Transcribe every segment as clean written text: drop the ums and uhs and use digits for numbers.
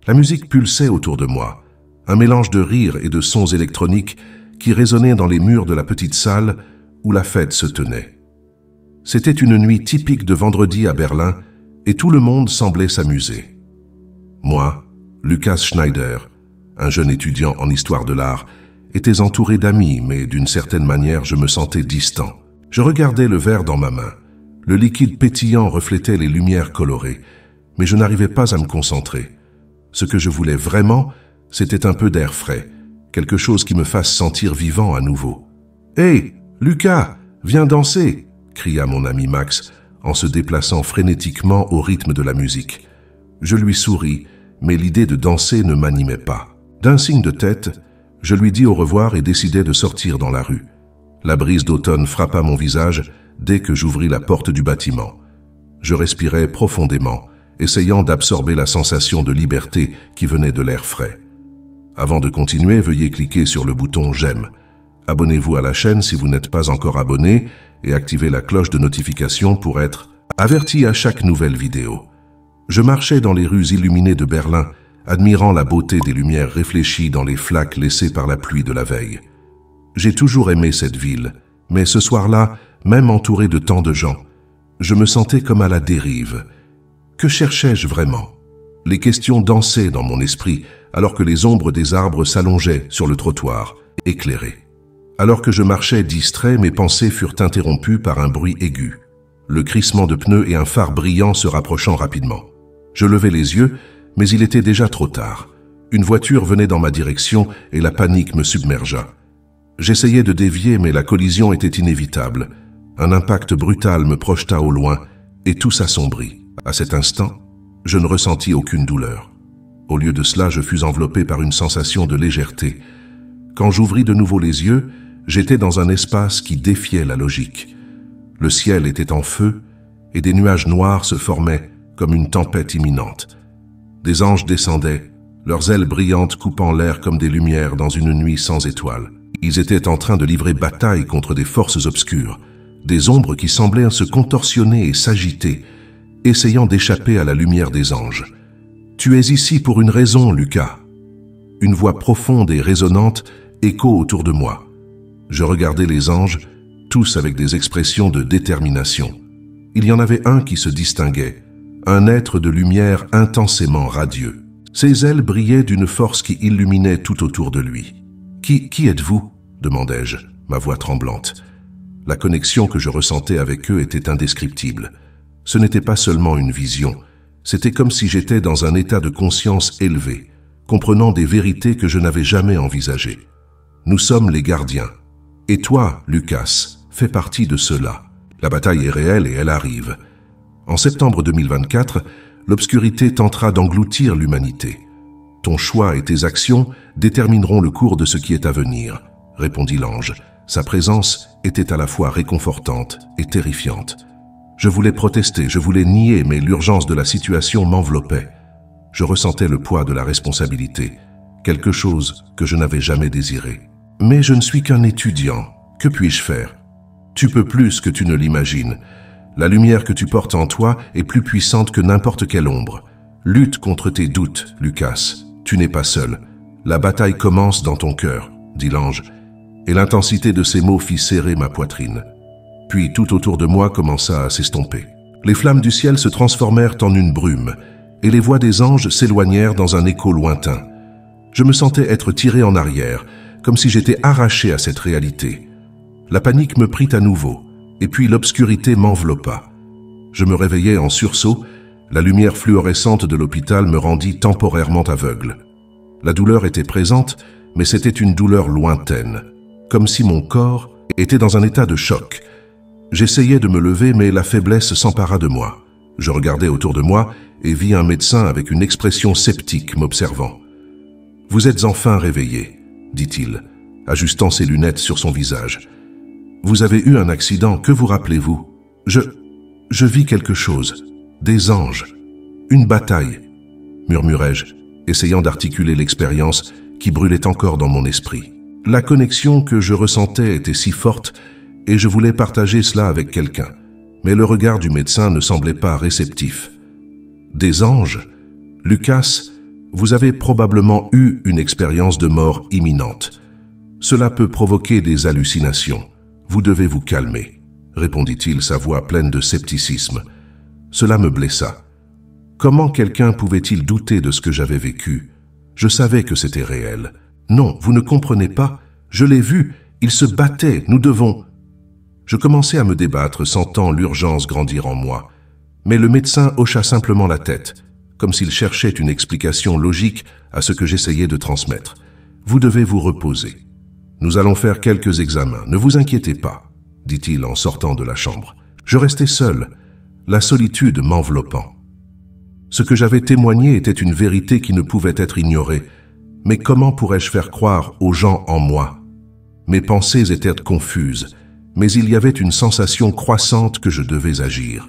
La musique pulsait autour de moi, un mélange de rires et de sons électroniques qui résonnaient dans les murs de la petite salle où la fête se tenait. C'était une nuit typique de vendredi à Berlin et tout le monde semblait s'amuser. Moi, Lukas Schneider, un jeune étudiant en histoire de l'art, étais entouré d'amis, mais d'une certaine manière, je me sentais distant. Je regardais le verre dans ma main. Le liquide pétillant reflétait les lumières colorées, mais je n'arrivais pas à me concentrer. Ce que je voulais vraiment, c'était un peu d'air frais, quelque chose qui me fasse sentir vivant à nouveau. « Hey, Lucas, viens danser !» cria mon ami Max en se déplaçant frénétiquement au rythme de la musique. Je lui souris, mais l'idée de danser ne m'animait pas. D'un signe de tête, je lui dis au revoir et décidai de sortir dans la rue. La brise d'automne frappa mon visage dès que j'ouvris la porte du bâtiment. Je respirais profondément, essayant d'absorber la sensation de liberté qui venait de l'air frais. Avant de continuer, veuillez cliquer sur le bouton « J'aime ». Abonnez-vous à la chaîne si vous n'êtes pas encore abonné et activez la cloche de notification pour être averti à chaque nouvelle vidéo. Je marchais dans les rues illuminées de Berlin, admirant la beauté des lumières réfléchies dans les flaques laissées par la pluie de la veille. J'ai toujours aimé cette ville, mais ce soir-là, même entouré de tant de gens, je me sentais comme à la dérive. Que cherchais-je vraiment? Les questions dansaient dans mon esprit, alors que les ombres des arbres s'allongeaient sur le trottoir, éclairé. Alors que je marchais distrait, mes pensées furent interrompues par un bruit aigu. Le crissement de pneus et un phare brillant se rapprochant rapidement. Je levai les yeux, mais il était déjà trop tard. Une voiture venait dans ma direction et la panique me submergea. J'essayais de dévier, mais la collision était inévitable. Un impact brutal me projeta au loin et tout s'assombrit. À cet instant, je ne ressentis aucune douleur. Au lieu de cela, je fus enveloppé par une sensation de légèreté. Quand j'ouvris de nouveau les yeux, j'étais dans un espace qui défiait la logique. Le ciel était en feu et des nuages noirs se formaient comme une tempête imminente. Des anges descendaient, leurs ailes brillantes coupant l'air comme des lumières dans une nuit sans étoiles. Ils étaient en train de livrer bataille contre des forces obscures, des ombres qui semblaient se contorsionner et s'agiter, essayant d'échapper à la lumière des anges. « Tu es ici pour une raison, Lucas !» Une voix profonde et résonnante écho autour de moi. Je regardais les anges, tous avec des expressions de détermination. Il y en avait un qui se distinguait, un être de lumière intensément radieux. Ses ailes brillaient d'une force qui illuminait tout autour de lui. « Qui êtes-vous » demandai-je, ma voix tremblante. La connexion que je ressentais avec eux était indescriptible. Ce n'était pas seulement une vision, c'était comme si j'étais dans un état de conscience élevé, comprenant des vérités que je n'avais jamais envisagées. Nous sommes les gardiens. Et toi, Lucas, fais partie de cela. La bataille est réelle et elle arrive. En septembre 2024, l'obscurité tentera d'engloutir l'humanité. Ton choix et tes actions détermineront le cours de ce qui est à venir, répondit l'ange. Sa présence était à la fois réconfortante et terrifiante. Je voulais protester, je voulais nier, mais l'urgence de la situation m'enveloppait. Je ressentais le poids de la responsabilité, quelque chose que je n'avais jamais désiré. Mais je ne suis qu'un étudiant. Que puis-je faire? Tu peux plus que tu ne l'imagines. La lumière que tu portes en toi est plus puissante que n'importe quelle ombre. Lutte contre tes doutes, Lucas. Tu n'es pas seul. La bataille commence dans ton cœur, dit l'ange, et l'intensité de ses mots fit serrer ma poitrine. Puis tout autour de moi commença à s'estomper. Les flammes du ciel se transformèrent en une brume, et les voix des anges s'éloignèrent dans un écho lointain. Je me sentais être tiré en arrière, comme si j'étais arraché à cette réalité. La panique me prit à nouveau, et puis l'obscurité m'enveloppa. Je me réveillai en sursaut, la lumière fluorescente de l'hôpital me rendit temporairement aveugle. La douleur était présente, mais c'était une douleur lointaine, comme si mon corps était dans un état de choc. J'essayais de me lever, mais la faiblesse s'empara de moi. Je regardais autour de moi et vis un médecin avec une expression sceptique m'observant. « Vous êtes enfin réveillé, » dit-il, ajustant ses lunettes sur son visage. « Vous avez eu un accident, que vous rappelez-vous ? Je vis quelque chose, des anges, une bataille, » murmurai-je, essayant d'articuler l'expérience qui brûlait encore dans mon esprit. La connexion que je ressentais était si forte et je voulais partager cela avec quelqu'un, mais le regard du médecin ne semblait pas réceptif. « Des anges ? Lucas, Vous avez probablement eu une expérience de mort imminente. Cela peut provoquer des hallucinations. Vous devez vous calmer, répondit-il, sa voix pleine de scepticisme. Cela me blessa. Comment quelqu'un pouvait-il douter de ce que j'avais vécu? Je savais que c'était réel. Non, vous ne comprenez pas. Je l'ai vu. Il se battait. Nous devons... Je commençais à me débattre, sentant l'urgence grandir en moi. Mais le médecin hocha simplement la tête, comme s'il cherchait une explication logique à ce que j'essayais de transmettre. Vous devez vous reposer. Nous allons faire quelques examens. Ne vous inquiétez pas, dit-il en sortant de la chambre. Je restais seul, la solitude m'enveloppant. Ce que j'avais témoigné était une vérité qui ne pouvait être ignorée. Mais comment pourrais-je faire croire aux gens en moi? Mes pensées étaient confuses, mais il y avait une sensation croissante que je devais agir.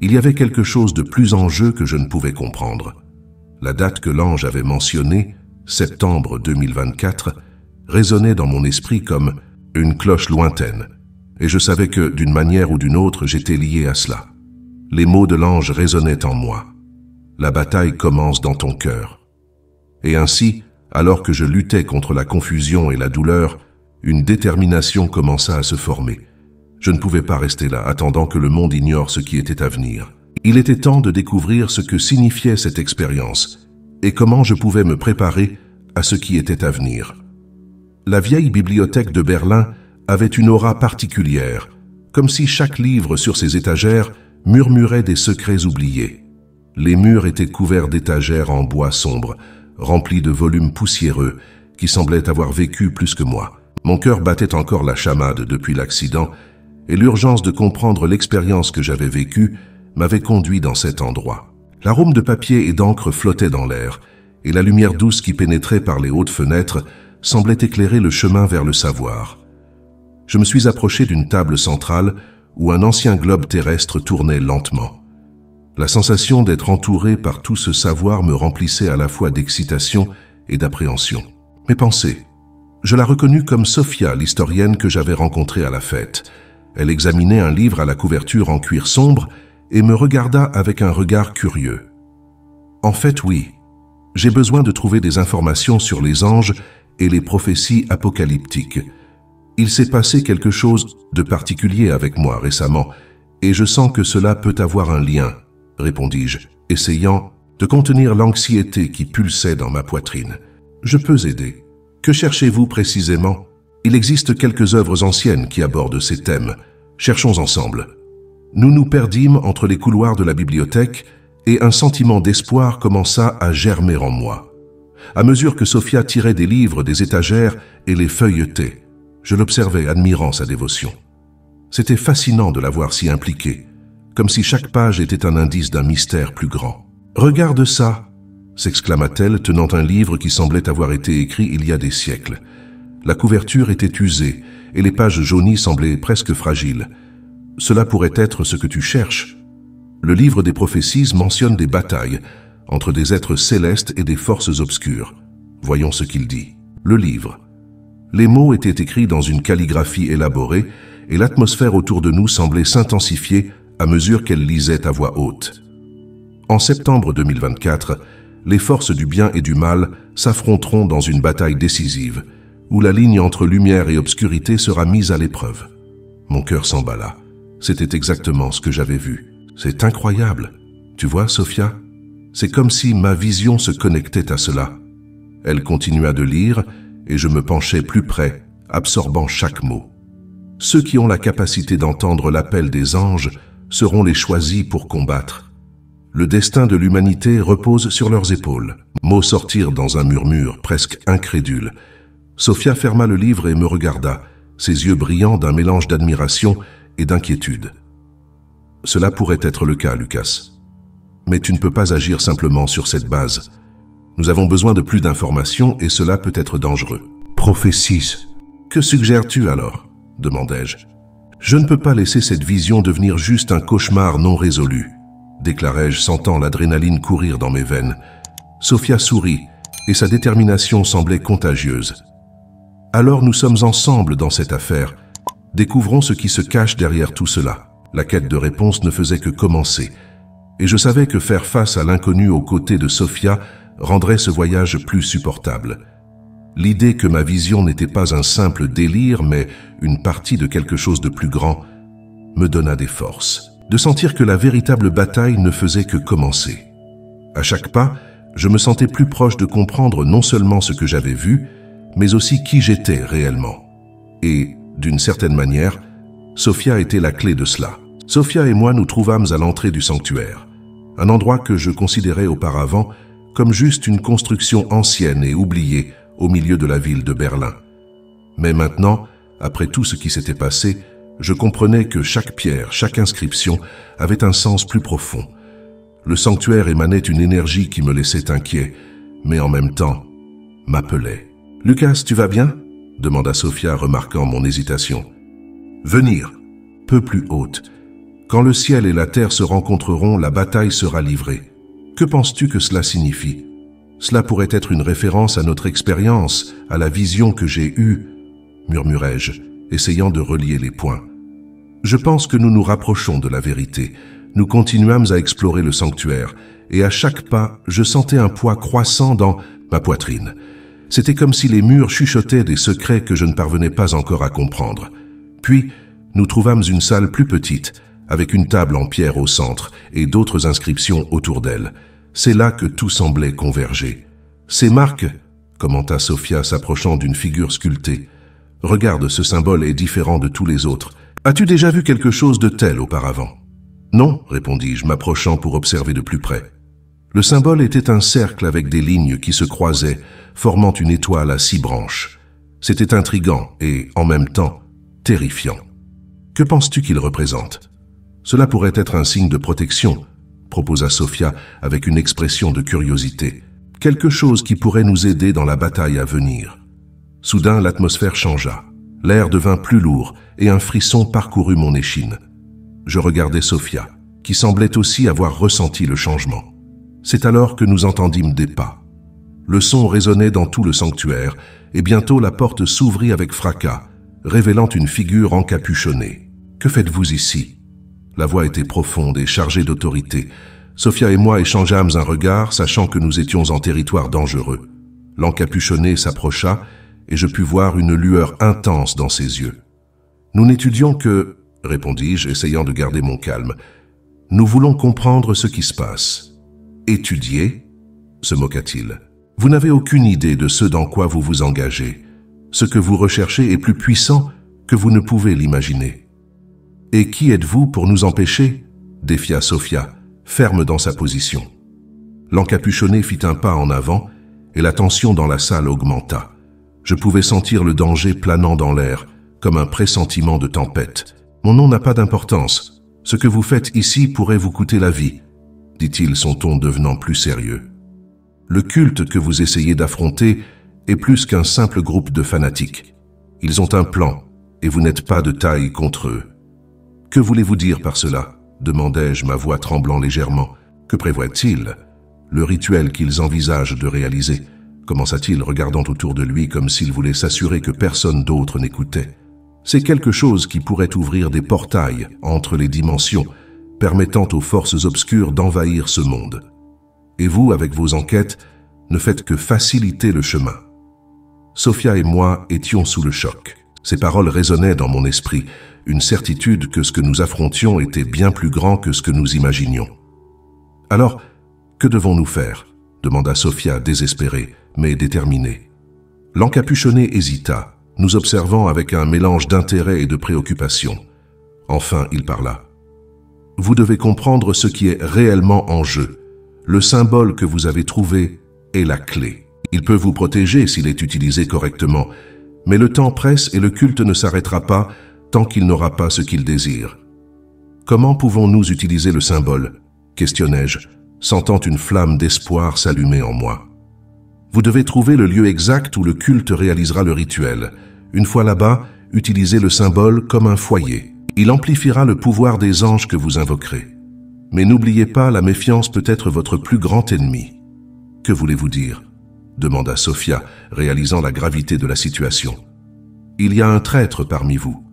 Il y avait quelque chose de plus en jeu que je ne pouvais comprendre. La date que l'ange avait mentionnée, septembre 2024, résonnait dans mon esprit comme une cloche lointaine, et je savais que, d'une manière ou d'une autre, j'étais lié à cela. Les mots de l'ange résonnaient en moi. La bataille commence dans ton cœur. Et ainsi, alors que je luttais contre la confusion et la douleur, une détermination commença à se former. Je ne pouvais pas rester là, attendant que le monde ignore ce qui était à venir. Il était temps de découvrir ce que signifiait cette expérience et comment je pouvais me préparer à ce qui était à venir. La vieille bibliothèque de Berlin avait une aura particulière, comme si chaque livre sur ses étagères murmurait des secrets oubliés. Les murs étaient couverts d'étagères en bois sombre, remplis de volumes poussiéreux qui semblaient avoir vécu plus que moi. Mon cœur battait encore la chamade depuis l'accident, et l'urgence de comprendre l'expérience que j'avais vécue m'avait conduit dans cet endroit. L'arôme de papier et d'encre flottait dans l'air, et la lumière douce qui pénétrait par les hautes fenêtres semblait éclairer le chemin vers le savoir. Je me suis approché d'une table centrale où un ancien globe terrestre tournait lentement. La sensation d'être entouré par tout ce savoir me remplissait à la fois d'excitation et d'appréhension. Mes pensées. Je la reconnus comme Sophia, l'historienne que j'avais rencontrée à la fête. Elle examinait un livre à la couverture en cuir sombre et me regarda avec un regard curieux. En fait, oui, j'ai besoin de trouver des informations sur les anges et les prophéties apocalyptiques. Il s'est passé quelque chose de particulier avec moi récemment, et je sens que cela peut avoir un lien, répondis-je, essayant de contenir l'anxiété qui pulsait dans ma poitrine. Je peux aider. Que cherchez-vous précisément? Il existe quelques œuvres anciennes qui abordent ces thèmes. Cherchons ensemble. Nous nous perdîmes entre les couloirs de la bibliothèque et un sentiment d'espoir commença à germer en moi. À mesure que Sophia tirait des livres des étagères et les feuilletait, je l'observais admirant sa dévotion. C'était fascinant de la voir si impliquée, comme si chaque page était un indice d'un mystère plus grand. « Regarde ça !» s'exclama-t-elle, tenant un livre qui semblait avoir été écrit il y a des siècles. La couverture était usée et les pages jaunies semblaient presque fragiles. Cela pourrait être ce que tu cherches. Le livre des prophéties mentionne des batailles entre des êtres célestes et des forces obscures. Voyons ce qu'il dit. Le livre. Les mots étaient écrits dans une calligraphie élaborée et l'atmosphère autour de nous semblait s'intensifier à mesure qu'elle lisait à voix haute. En septembre 2024, les forces du bien et du mal s'affronteront dans une bataille décisive, où la ligne entre lumière et obscurité sera mise à l'épreuve. Mon cœur s'emballa. C'était exactement ce que j'avais vu. C'est incroyable. Tu vois, Sophia? C'est comme si ma vision se connectait à cela. Elle continua de lire, et je me penchai plus près, absorbant chaque mot. Ceux qui ont la capacité d'entendre l'appel des anges seront les choisis pour combattre. Le destin de l'humanité repose sur leurs épaules. Mots sortirent dans un murmure presque incrédule. Sophia ferma le livre et me regarda, ses yeux brillants d'un mélange d'admiration et d'inquiétude. Cela pourrait être le cas, Lucas. Mais tu ne peux pas agir simplement sur cette base. Nous avons besoin de plus d'informations et cela peut être dangereux. Prophéties. Que suggères-tu alors? Demandai-je. Je ne peux pas laisser cette vision devenir juste un cauchemar non résolu, déclarai-je, sentant l'adrénaline courir dans mes veines. Sophia sourit et sa détermination semblait contagieuse. Alors nous sommes ensemble dans cette affaire. Découvrons ce qui se cache derrière tout cela. La quête de réponse ne faisait que commencer, et je savais que faire face à l'inconnu aux côtés de Sophia rendrait ce voyage plus supportable. L'idée que ma vision n'était pas un simple délire, mais une partie de quelque chose de plus grand, me donna des forces. De sentir que la véritable bataille ne faisait que commencer. À chaque pas, je me sentais plus proche de comprendre non seulement ce que j'avais vu, mais aussi qui j'étais réellement. Et, d'une certaine manière, Sophia était la clé de cela. Sophia et moi nous trouvâmes à l'entrée du sanctuaire, un endroit que je considérais auparavant comme juste une construction ancienne et oubliée au milieu de la ville de Berlin. Mais maintenant, après tout ce qui s'était passé, je comprenais que chaque pierre, chaque inscription avait un sens plus profond. Le sanctuaire émanait une énergie qui me laissait inquiet, mais en même temps, m'appelait. « Lucas, tu vas bien ?» demanda Sophia, remarquant mon hésitation. « Venir, peu plus haute. Quand le ciel et la terre se rencontreront, la bataille sera livrée. Que penses-tu que cela signifie ? Cela pourrait être une référence à notre expérience, à la vision que j'ai eue, murmurai-je, essayant de relier les points. Je pense que nous nous rapprochons de la vérité. Nous continuâmes à explorer le sanctuaire, et à chaque pas, je sentais un poids croissant dans ma poitrine. C'était comme si les murs chuchotaient des secrets que je ne parvenais pas encore à comprendre. Puis, nous trouvâmes une salle plus petite, avec une table en pierre au centre et d'autres inscriptions autour d'elle. C'est là que tout semblait converger. « Ces marques, » commenta Sophia s'approchant d'une figure sculptée. « Regarde, ce symbole est différent de tous les autres. As-tu déjà vu quelque chose de tel auparavant ?»« Non, » répondis-je, m'approchant pour observer de plus près. Le symbole était un cercle avec des lignes qui se croisaient, formant une étoile à 6 branches. C'était intriguant et, en même temps, terrifiant. « Que penses-tu qu'il représente ?»« Cela pourrait être un signe de protection, » proposa Sophia avec une expression de curiosité. « Quelque chose qui pourrait nous aider dans la bataille à venir. » Soudain, l'atmosphère changea. L'air devint plus lourd et un frisson parcourut mon échine. Je regardais Sophia, qui semblait aussi avoir ressenti le changement. C'est alors que nous entendîmes des pas. Le son résonnait dans tout le sanctuaire, et bientôt la porte s'ouvrit avec fracas, révélant une figure encapuchonnée. « Que faites-vous ici ?» La voix était profonde et chargée d'autorité. Sophia et moi échangeâmes un regard, sachant que nous étions en territoire dangereux. L'encapuchonné s'approcha, et je pus voir une lueur intense dans ses yeux. « Nous n'étudions que, » répondis-je, essayant de garder mon calme. « Nous voulons comprendre ce qui se passe. »« Étudier ?» se moqua-t-il. « Vous n'avez aucune idée de ce dans quoi vous vous engagez. Ce que vous recherchez est plus puissant que vous ne pouvez l'imaginer. »« Et qui êtes-vous pour nous empêcher ?» défia Sophia, ferme dans sa position. L'encapuchonné fit un pas en avant, et la tension dans la salle augmenta. Je pouvais sentir le danger planant dans l'air, comme un pressentiment de tempête. « Mon nom n'a pas d'importance. Ce que vous faites ici pourrait vous coûter la vie, » dit-il, son ton devenant plus sérieux. « Le culte que vous essayez d'affronter est plus qu'un simple groupe de fanatiques. Ils ont un plan, et vous n'êtes pas de taille contre eux. »« Que voulez-vous dire par cela ?» demandai-je, ma voix tremblant légèrement. « Que prévoient-ils ? Le rituel qu'ils envisagent de réaliser ?» commença-t-il, regardant autour de lui comme s'il voulait s'assurer que personne d'autre n'écoutait. « C'est quelque chose qui pourrait ouvrir des portails entre les dimensions, permettant aux forces obscures d'envahir ce monde. Et vous, avec vos enquêtes, ne faites que faciliter le chemin. » Sophia et moi étions sous le choc. Ces paroles résonnaient dans mon esprit, une certitude que ce que nous affrontions était bien plus grand que ce que nous imaginions. « Alors, que devons-nous faire ?» demanda Sophia, désespérée, mais déterminée. L'encapuchonné hésita, nous observant avec un mélange d'intérêt et de préoccupation. Enfin, il parla. « Vous devez comprendre ce qui est réellement en jeu. Le symbole que vous avez trouvé est la clé. Il peut vous protéger s'il est utilisé correctement, mais le temps presse et le culte ne s'arrêtera pas tant qu'il n'aura pas ce qu'il désire. Comment pouvons-nous utiliser le symbole ? Questionnai-je, sentant une flamme d'espoir s'allumer en moi. Vous devez trouver le lieu exact où le culte réalisera le rituel. Une fois là-bas, utilisez le symbole comme un foyer. Il amplifiera le pouvoir des anges que vous invoquerez. Mais n'oubliez pas, la méfiance peut être votre plus grand ennemi. Que voulez-vous dire ? demanda Sophia, réalisant la gravité de la situation. Il y a un traître parmi vous.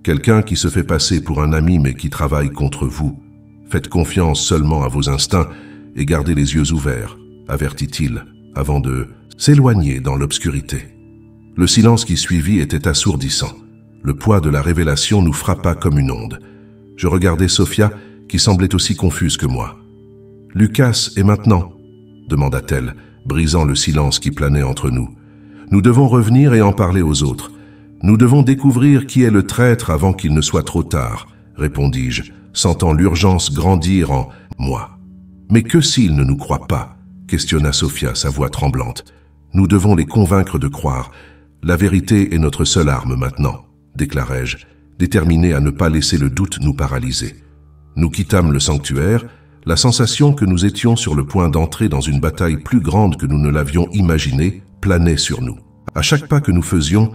Quelqu'un qui se fait passer pour un ami mais qui travaille contre vous. Faites confiance seulement à vos instincts et gardez les yeux ouverts. avertit-il, avant de s'éloigner dans l'obscurité. Le silence qui suivit était assourdissant. Le poids de la révélation nous frappa comme une onde. Je regardais Sophia, qui semblait aussi confuse que moi. « Lucas, et maintenant ?» demanda-t-elle, brisant le silence qui planait entre nous. « Nous devons revenir et en parler aux autres. Nous devons découvrir qui est le traître avant qu'il ne soit trop tard, » répondis-je, sentant l'urgence grandir en moi. « Mais que s'ils ne nous croient pas ?» questionna Sophia, sa voix tremblante. « Nous devons les convaincre de croire. La vérité est notre seule arme maintenant, » déclarai-je, déterminé à ne pas laisser le doute nous paralyser. Nous quittâmes le sanctuaire, la sensation que nous étions sur le point d'entrer dans une bataille plus grande que nous ne l'avions imaginée planait sur nous. À chaque pas que nous faisions,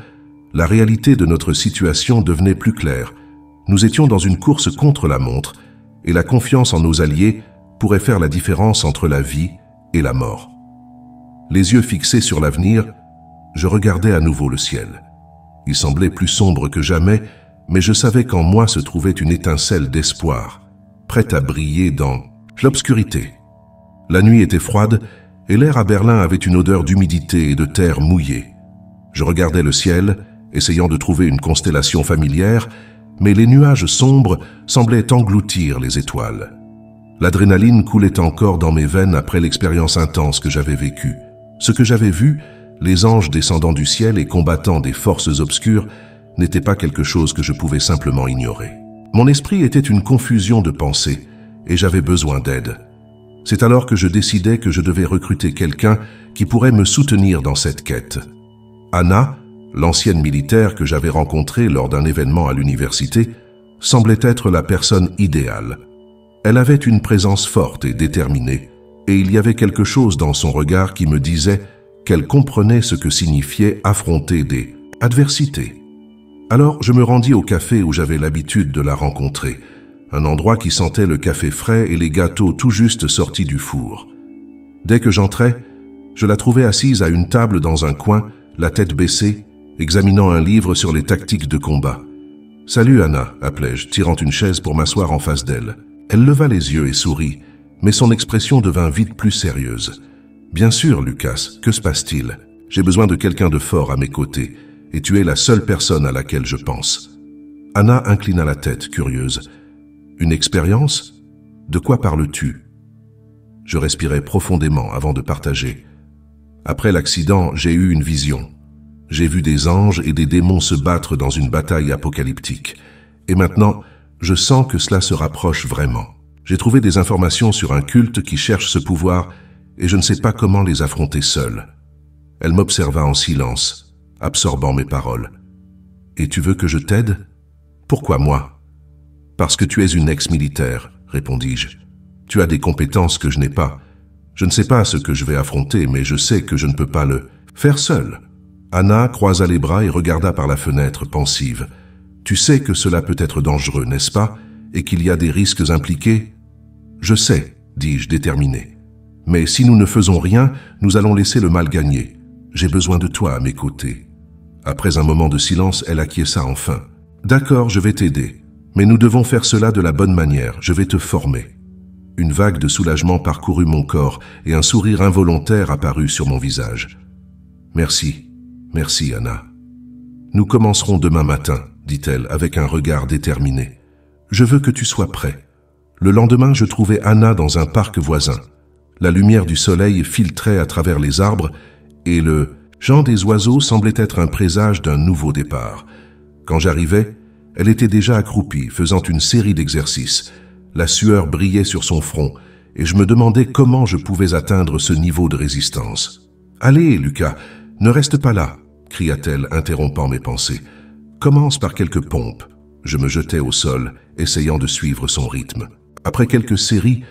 la réalité de notre situation devenait plus claire. Nous étions dans une course contre la montre, et la confiance en nos alliés pourrait faire la différence entre la vie et la mort. Les yeux fixés sur l'avenir, je regardais à nouveau le ciel. Il semblait plus sombre que jamais, mais je savais qu'en moi se trouvait une étincelle d'espoir, prête à briller dans l'obscurité. La nuit était froide, et l'air à Berlin avait une odeur d'humidité et de terre mouillée. Je regardais le ciel, essayant de trouver une constellation familière, mais les nuages sombres semblaient engloutir les étoiles. L'adrénaline coulait encore dans mes veines après l'expérience intense que j'avais vécue. Ce que j'avais vu, les anges descendant du ciel et combattant des forces obscures, n'était pas quelque chose que je pouvais simplement ignorer. Mon esprit était une confusion de pensées, et j'avais besoin d'aide. C'est alors que je décidai que je devais recruter quelqu'un qui pourrait me soutenir dans cette quête. Anna, l'ancienne militaire que j'avais rencontrée lors d'un événement à l'université, semblait être la personne idéale. Elle avait une présence forte et déterminée, et il y avait quelque chose dans son regard qui me disait qu'elle comprenait ce que signifiait affronter des adversités. Alors je me rendis au café où j'avais l'habitude de la rencontrer, un endroit qui sentait le café frais et les gâteaux tout juste sortis du four. Dès que j'entrais, je la trouvais assise à une table dans un coin, la tête baissée, examinant un livre sur les tactiques de combat. « Salut Anna » appelai-je, tirant une chaise pour m'asseoir en face d'elle. Elle leva les yeux et sourit, mais son expression devint vite plus sérieuse. « Bien sûr, Lucas, que se passe-t-il? J'ai besoin de quelqu'un de fort à mes côtés, et tu es la seule personne à laquelle je pense. » Anna inclina la tête, curieuse. « Une expérience? De quoi parles-tu » Je respirais profondément avant de partager. Après l'accident, j'ai eu une vision. J'ai vu des anges et des démons se battre dans une bataille apocalyptique. Et maintenant, je sens que cela se rapproche vraiment. J'ai trouvé des informations sur un culte qui cherche ce pouvoir et je ne sais pas comment les affronter seul. Elle m'observa en silence, absorbant mes paroles. « Et tu veux que je t'aide ? Pourquoi moi ? » « Parce que tu es une ex-militaire, » répondis-je. « Tu as des compétences que je n'ai pas. Je ne sais pas ce que je vais affronter, mais je sais que je ne peux pas le faire seul. » Anna croisa les bras et regarda par la fenêtre, pensive. « Tu sais que cela peut être dangereux, n'est-ce pas, et qu'il y a des risques impliqués ?»« Je sais, » dis-je déterminé. « Mais si nous ne faisons rien, nous allons laisser le mal gagner. J'ai besoin de toi à mes côtés. » Après un moment de silence, elle acquiesça enfin. « D'accord, je vais t'aider. Mais nous devons faire cela de la bonne manière. Je vais te former. » Une vague de soulagement parcourut mon corps et un sourire involontaire apparut sur mon visage. « Merci, merci Anna. »« Nous commencerons demain matin, » dit-elle avec un regard déterminé. « Je veux que tu sois prêt. » Le lendemain, je trouvais Anna dans un parc voisin. La lumière du soleil filtrait à travers les arbres et le chant des oiseaux semblait être un présage d'un nouveau départ. Quand j'arrivais, elle était déjà accroupie, faisant une série d'exercices. La sueur brillait sur son front et je me demandais comment je pouvais atteindre ce niveau de résistance. « Allez, Lucas, ne reste pas là !» cria-t-elle, interrompant mes pensées. « Commence par quelques pompes. » Je me jetai au sol, essayant de suivre son rythme. Après quelques séries,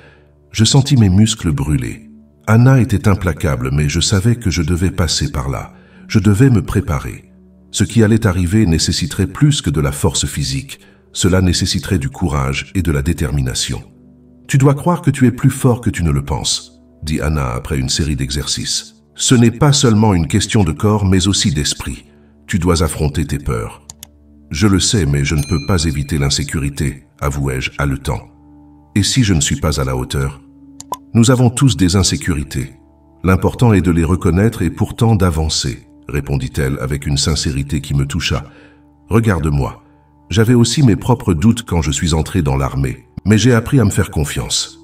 je sentis mes muscles brûler. Anna était implacable, mais je savais que je devais passer par là. Je devais me préparer. Ce qui allait arriver nécessiterait plus que de la force physique. Cela nécessiterait du courage et de la détermination. « Tu dois croire que tu es plus fort que tu ne le penses », dit Anna après une série d'exercices. « Ce n'est pas seulement une question de corps, mais aussi d'esprit. Tu dois affronter tes peurs. »« Je le sais, mais je ne peux pas éviter l'insécurité, » avouai-je, haletant. « Et si je ne suis pas à la hauteur ? Nous avons tous des insécurités. L'important est de les reconnaître et pourtant d'avancer, répondit-elle avec une sincérité qui me toucha. Regarde-moi. J'avais aussi mes propres doutes quand je suis entré dans l'armée, mais j'ai appris à me faire confiance.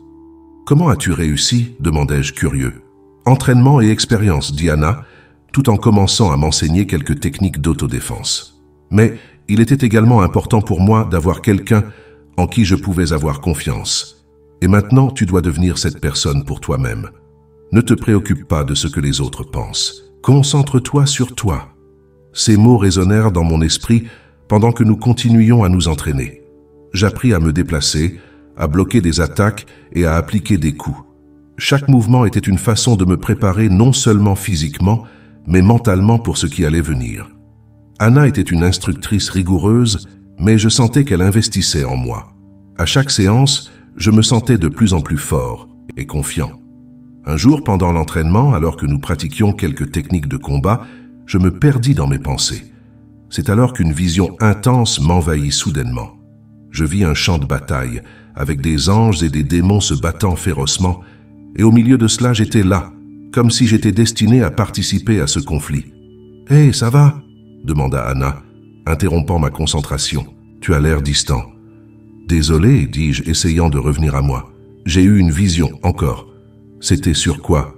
Comment as-tu réussi? Demandai-je curieux. Entraînement et expérience, dit Anna, tout en commençant à m'enseigner quelques techniques d'autodéfense. Mais il était également important pour moi d'avoir quelqu'un en qui je pouvais avoir confiance. Et maintenant, tu dois devenir cette personne pour toi-même. Ne te préoccupe pas de ce que les autres pensent. Concentre-toi sur toi. Ces mots résonnèrent dans mon esprit pendant que nous continuions à nous entraîner. J'appris à me déplacer, à bloquer des attaques et à appliquer des coups. Chaque mouvement était une façon de me préparer non seulement physiquement, mais mentalement pour ce qui allait venir. Anna était une instructrice rigoureuse, mais je sentais qu'elle investissait en moi. À chaque séance, je me sentais de plus en plus fort et confiant. Un jour, pendant l'entraînement, alors que nous pratiquions quelques techniques de combat, je me perdis dans mes pensées. C'est alors qu'une vision intense m'envahit soudainement. Je vis un champ de bataille, avec des anges et des démons se battant férocement, et au milieu de cela, j'étais là, comme si j'étais destiné à participer à ce conflit. « Hé, ça va ?» demanda Anna, interrompant ma concentration. « Tu as l'air distant. »« Désolé, dis-je, essayant de revenir à moi. J'ai eu une vision, encore. C'était sur quoi? »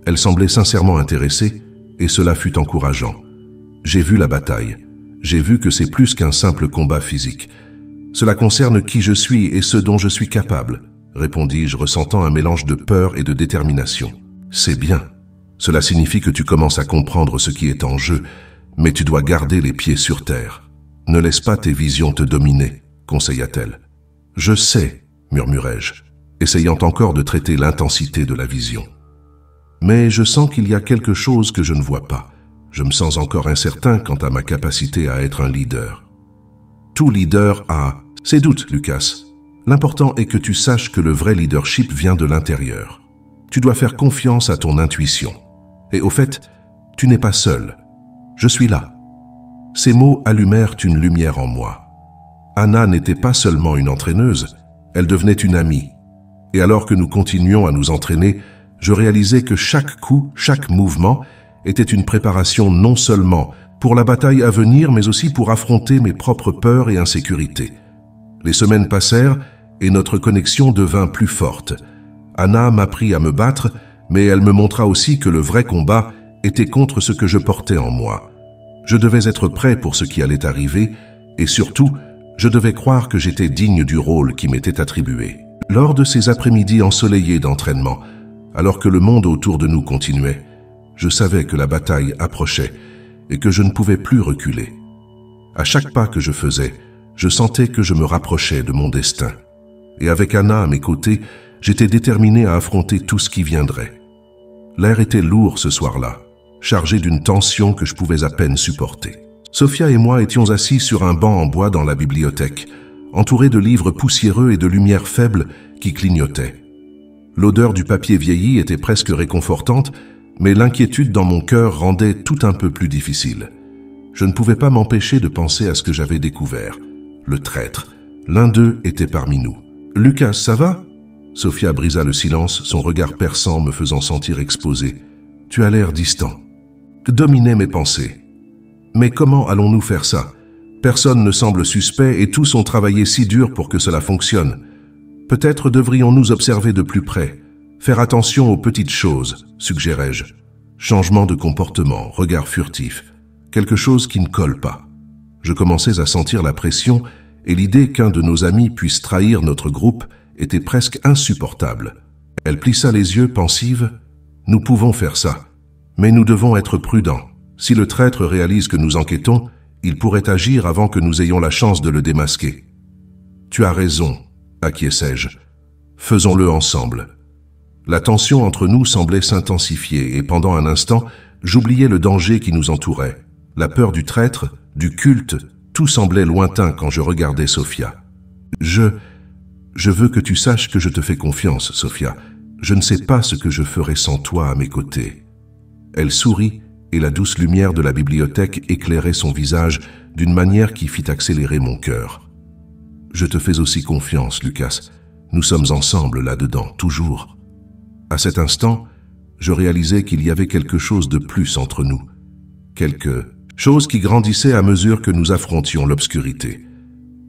Elle semblait sincèrement intéressée, et cela fut encourageant. J'ai vu la bataille. J'ai vu que c'est plus qu'un simple combat physique. Cela concerne qui je suis et ce dont je suis capable, répondis-je, ressentant un mélange de peur et de détermination. C'est bien. Cela signifie que tu commences à comprendre ce qui est en jeu, mais tu dois garder les pieds sur terre. Ne laisse pas tes visions te dominer, conseilla-t-elle. Je sais, murmurai-je, essayant encore de traiter l'intensité de la vision. Mais je sens qu'il y a quelque chose que je ne vois pas. Je me sens encore incertain quant à ma capacité à être un leader. Tout leader a ses doutes, Lucas. L'important est que tu saches que le vrai leadership vient de l'intérieur. Tu dois faire confiance à ton intuition. Et au fait, tu n'es pas seul. Je suis là. Ces mots allumèrent une lumière en moi. Anna n'était pas seulement une entraîneuse, elle devenait une amie. Et alors que nous continuions à nous entraîner, je réalisais que chaque coup, chaque mouvement était une préparation non seulement pour la bataille à venir, mais aussi pour affronter mes propres peurs et insécurités. Les semaines passèrent et notre connexion devint plus forte. Anna m'apprit à me battre, mais elle me montra aussi que le vrai combat était contre ce que je portais en moi. Je devais être prêt pour ce qui allait arriver, et surtout, je devais croire que j'étais digne du rôle qui m'était attribué. Lors de ces après-midi ensoleillés d'entraînement, alors que le monde autour de nous continuait, je savais que la bataille approchait et que je ne pouvais plus reculer. À chaque pas que je faisais, je sentais que je me rapprochais de mon destin. Et avec Anna à mes côtés, j'étais déterminé à affronter tout ce qui viendrait. L'air était lourd ce soir-là, chargé d'une tension que je pouvais à peine supporter. Sophia et moi étions assis sur un banc en bois dans la bibliothèque, entourés de livres poussiéreux et de lumières faibles qui clignotaient. L'odeur du papier vieilli était presque réconfortante, mais l'inquiétude dans mon cœur rendait tout un peu plus difficile. Je ne pouvais pas m'empêcher de penser à ce que j'avais découvert. Le traître. L'un d'eux était parmi nous. « Lucas, ça va ?» Sophia brisa le silence, son regard perçant me faisant sentir exposé. « Tu as l'air distant. » Dominait mes pensées. « Mais comment allons-nous faire ça? Personne ne semble suspect et tous ont travaillé si dur pour que cela fonctionne. Peut-être devrions-nous observer de plus près. Faire attention aux petites choses, suggérais-je. Changement de comportement, regard furtif, quelque chose qui ne colle pas. Je commençais à sentir la pression et l'idée qu'un de nos amis puisse trahir notre groupe était presque insupportable. Elle plissa les yeux, pensive. « Nous pouvons faire ça, mais nous devons être prudents. Si le traître réalise que nous enquêtons, il pourrait agir avant que nous ayons la chance de le démasquer. »« Tu as raison, acquiesçai-je. Faisons-le ensemble. » La tension entre nous semblait s'intensifier et pendant un instant, j'oubliais le danger qui nous entourait. La peur du traître, du culte, tout semblait lointain quand je regardais Sophia. « Je veux que tu saches que je te fais confiance, Sophia. Je ne sais pas ce que je ferais sans toi à mes côtés. » Elle sourit et la douce lumière de la bibliothèque éclairait son visage d'une manière qui fit accélérer mon cœur. « Je te fais aussi confiance, Lucas. Nous sommes ensemble là-dedans, toujours. » À cet instant, je réalisais qu'il y avait quelque chose de plus entre nous. Quelque chose qui grandissait à mesure que nous affrontions l'obscurité.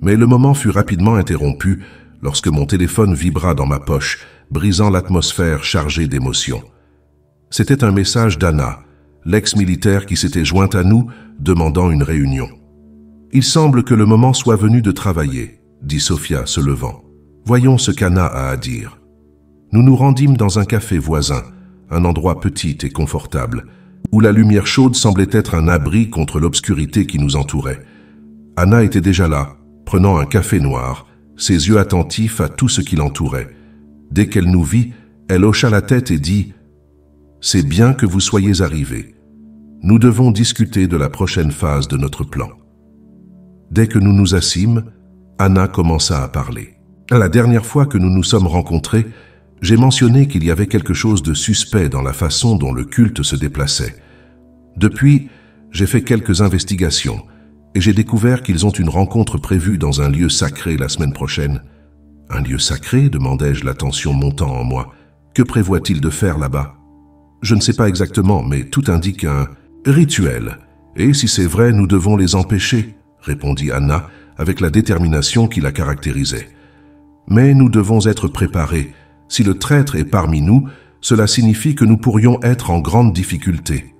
Mais le moment fut rapidement interrompu lorsque mon téléphone vibra dans ma poche, brisant l'atmosphère chargée d'émotions. C'était un message d'Anna, l'ex-militaire qui s'était jointe à nous, demandant une réunion. « Il semble que le moment soit venu de travailler », dit Sophia, se levant. « Voyons ce qu'Anna a à dire. » Nous nous rendîmes dans un café voisin, un endroit petit et confortable, où la lumière chaude semblait être un abri contre l'obscurité qui nous entourait. Anna était déjà là, prenant un café noir, ses yeux attentifs à tout ce qui l'entourait. Dès qu'elle nous vit, elle hocha la tête et dit « C'est bien que vous soyez arrivés. Nous devons discuter de la prochaine phase de notre plan. » Dès que nous nous assîmes, Anna commença à parler. La dernière fois que nous nous sommes rencontrés, j'ai mentionné qu'il y avait quelque chose de suspect dans la façon dont le culte se déplaçait. Depuis, j'ai fait quelques investigations et j'ai découvert qu'ils ont une rencontre prévue dans un lieu sacré la semaine prochaine. « Un lieu sacré ?» demandai-je, la tension montant en moi. « Que prévoit-il de faire là-bas ?»« Je ne sais pas exactement, mais tout indique un rituel. Et si c'est vrai, nous devons les empêcher, » répondit Anna avec la détermination qui la caractérisait. « Mais nous devons être préparés. Si le traître est parmi nous, cela signifie que nous pourrions être en grande difficulté. »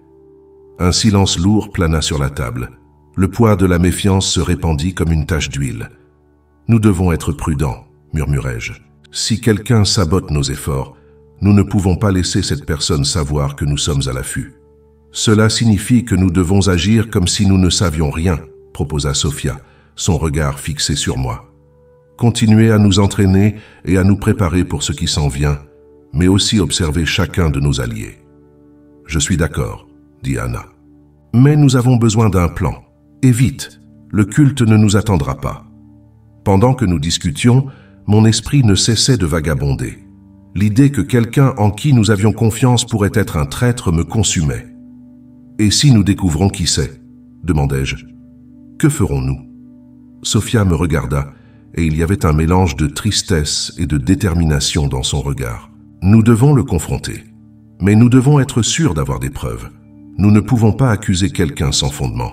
Un silence lourd plana sur la table. Le poids de la méfiance se répandit comme une tache d'huile. « Nous devons être prudents, » murmurai-je. « Si quelqu'un sabote nos efforts, nous ne pouvons pas laisser cette personne savoir que nous sommes à l'affût. »« Cela signifie que nous devons agir comme si nous ne savions rien, » proposa Sophia, son regard fixé sur moi. « Continuer à nous entraîner et à nous préparer pour ce qui s'en vient, mais aussi observer chacun de nos alliés. »« Je suis d'accord, » dit Anna. « Mais nous avons besoin d'un plan. Et vite, le culte ne nous attendra pas. » Pendant que nous discutions, mon esprit ne cessait de vagabonder. L'idée que quelqu'un en qui nous avions confiance pourrait être un traître me consumait. « Et si nous découvrons qui c'est ?» demandai-je. « Que ferons-nous » Sophia me regarda, et il y avait un mélange de tristesse et de détermination dans son regard. « Nous devons le confronter. Mais nous devons être sûrs d'avoir des preuves. Nous ne pouvons pas accuser quelqu'un sans fondement. »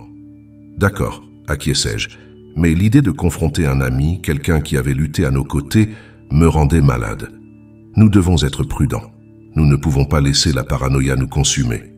« D'accord, acquiesçai-je, mais l'idée de confronter un ami, quelqu'un qui avait lutté à nos côtés, me rendait malade. Nous devons être prudents. Nous ne pouvons pas laisser la paranoïa nous consumer.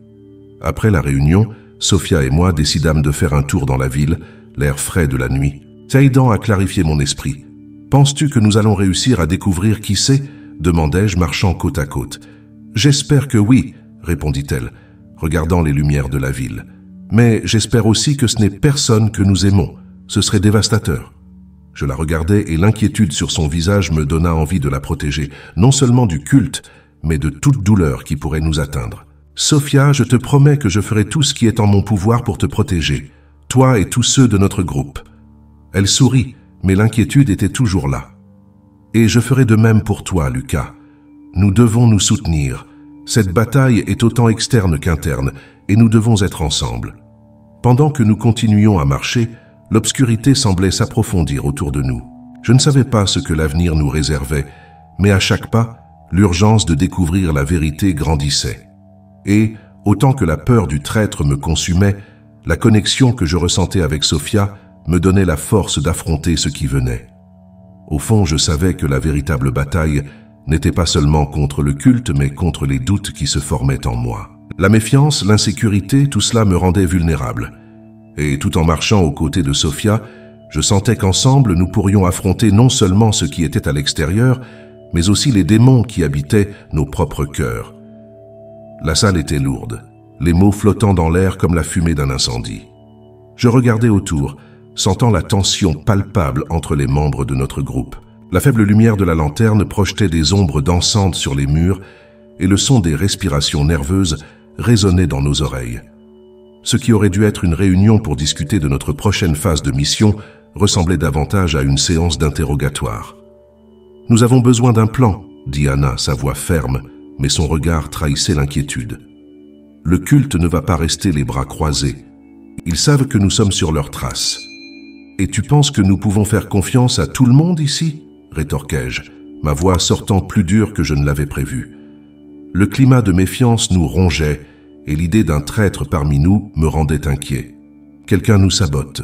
Après la réunion, Sophia et moi décidâmes de faire un tour dans la ville, l'air frais de la nuit, aidant à clarifier mon esprit. « Penses-tu que nous allons réussir à découvrir qui c'est ?» demandai-je, marchant côte à côte. « J'espère que oui, » répondit-elle, regardant les lumières de la ville. « Mais j'espère aussi que ce n'est personne que nous aimons. Ce serait dévastateur. » Je la regardais et l'inquiétude sur son visage me donna envie de la protéger, non seulement du culte, mais de toute douleur qui pourrait nous atteindre. « Sophia, je te promets que je ferai tout ce qui est en mon pouvoir pour te protéger, toi et tous ceux de notre groupe. » Elle sourit, mais l'inquiétude était toujours là. « Et je ferai de même pour toi, Lucas. Nous devons nous soutenir. Cette bataille est autant externe qu'interne, et nous devons être ensemble. » Pendant que nous continuions à marcher, l'obscurité semblait s'approfondir autour de nous. Je ne savais pas ce que l'avenir nous réservait, mais à chaque pas, l'urgence de découvrir la vérité grandissait. Et, autant que la peur du traître me consumait, la connexion que je ressentais avec Sophia me donnait la force d'affronter ce qui venait. Au fond, je savais que la véritable bataille n'était pas seulement contre le culte, mais contre les doutes qui se formaient en moi. La méfiance, l'insécurité, tout cela me rendait vulnérable. Et tout en marchant aux côtés de Sophia, je sentais qu'ensemble nous pourrions affronter non seulement ce qui était à l'extérieur, mais aussi les démons qui habitaient nos propres cœurs. La salle était lourde, les mots flottant dans l'air comme la fumée d'un incendie. Je regardais autour, sentant la tension palpable entre les membres de notre groupe. La faible lumière de la lanterne projetait des ombres dansantes sur les murs et le son des respirations nerveuses résonnait dans nos oreilles. Ce qui aurait dû être une réunion pour discuter de notre prochaine phase de mission ressemblait davantage à une séance d'interrogatoire. « Nous avons besoin d'un plan, » dit Anna, sa voix ferme, mais son regard trahissait l'inquiétude. « Le culte ne va pas rester les bras croisés. Ils savent que nous sommes sur leurs traces. »« Et tu penses que nous pouvons faire confiance à tout le monde ici ?» rétorquai-je, ma voix sortant plus dure que je ne l'avais prévu. Le climat de méfiance nous rongeait et l'idée d'un traître parmi nous me rendait inquiet. Quelqu'un nous sabote.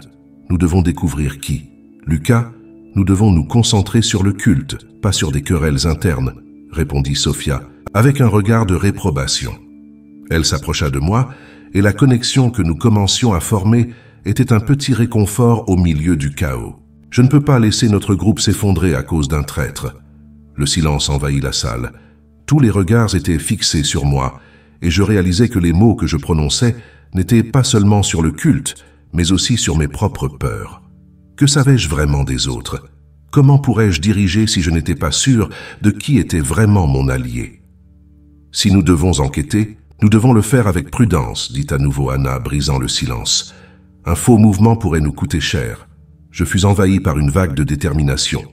Nous devons découvrir qui. Lucas, nous devons nous concentrer sur le culte, pas sur des querelles internes, répondit Sophia, avec un regard de réprobation. Elle s'approcha de moi et la connexion que nous commencions à former était un petit réconfort au milieu du chaos. Je ne peux pas laisser notre groupe s'effondrer à cause d'un traître. Le silence envahit la salle. Tous les regards étaient fixés sur moi et je réalisais que les mots que je prononçais n'étaient pas seulement sur le culte, mais aussi sur mes propres peurs. Que savais-je vraiment des autres? Comment pourrais-je diriger si je n'étais pas sûr de qui était vraiment mon allié? Si nous devons enquêter, nous devons le faire avec prudence, dit à nouveau Anna, brisant le silence. Un faux mouvement pourrait nous coûter cher. Je fus envahi par une vague de détermination.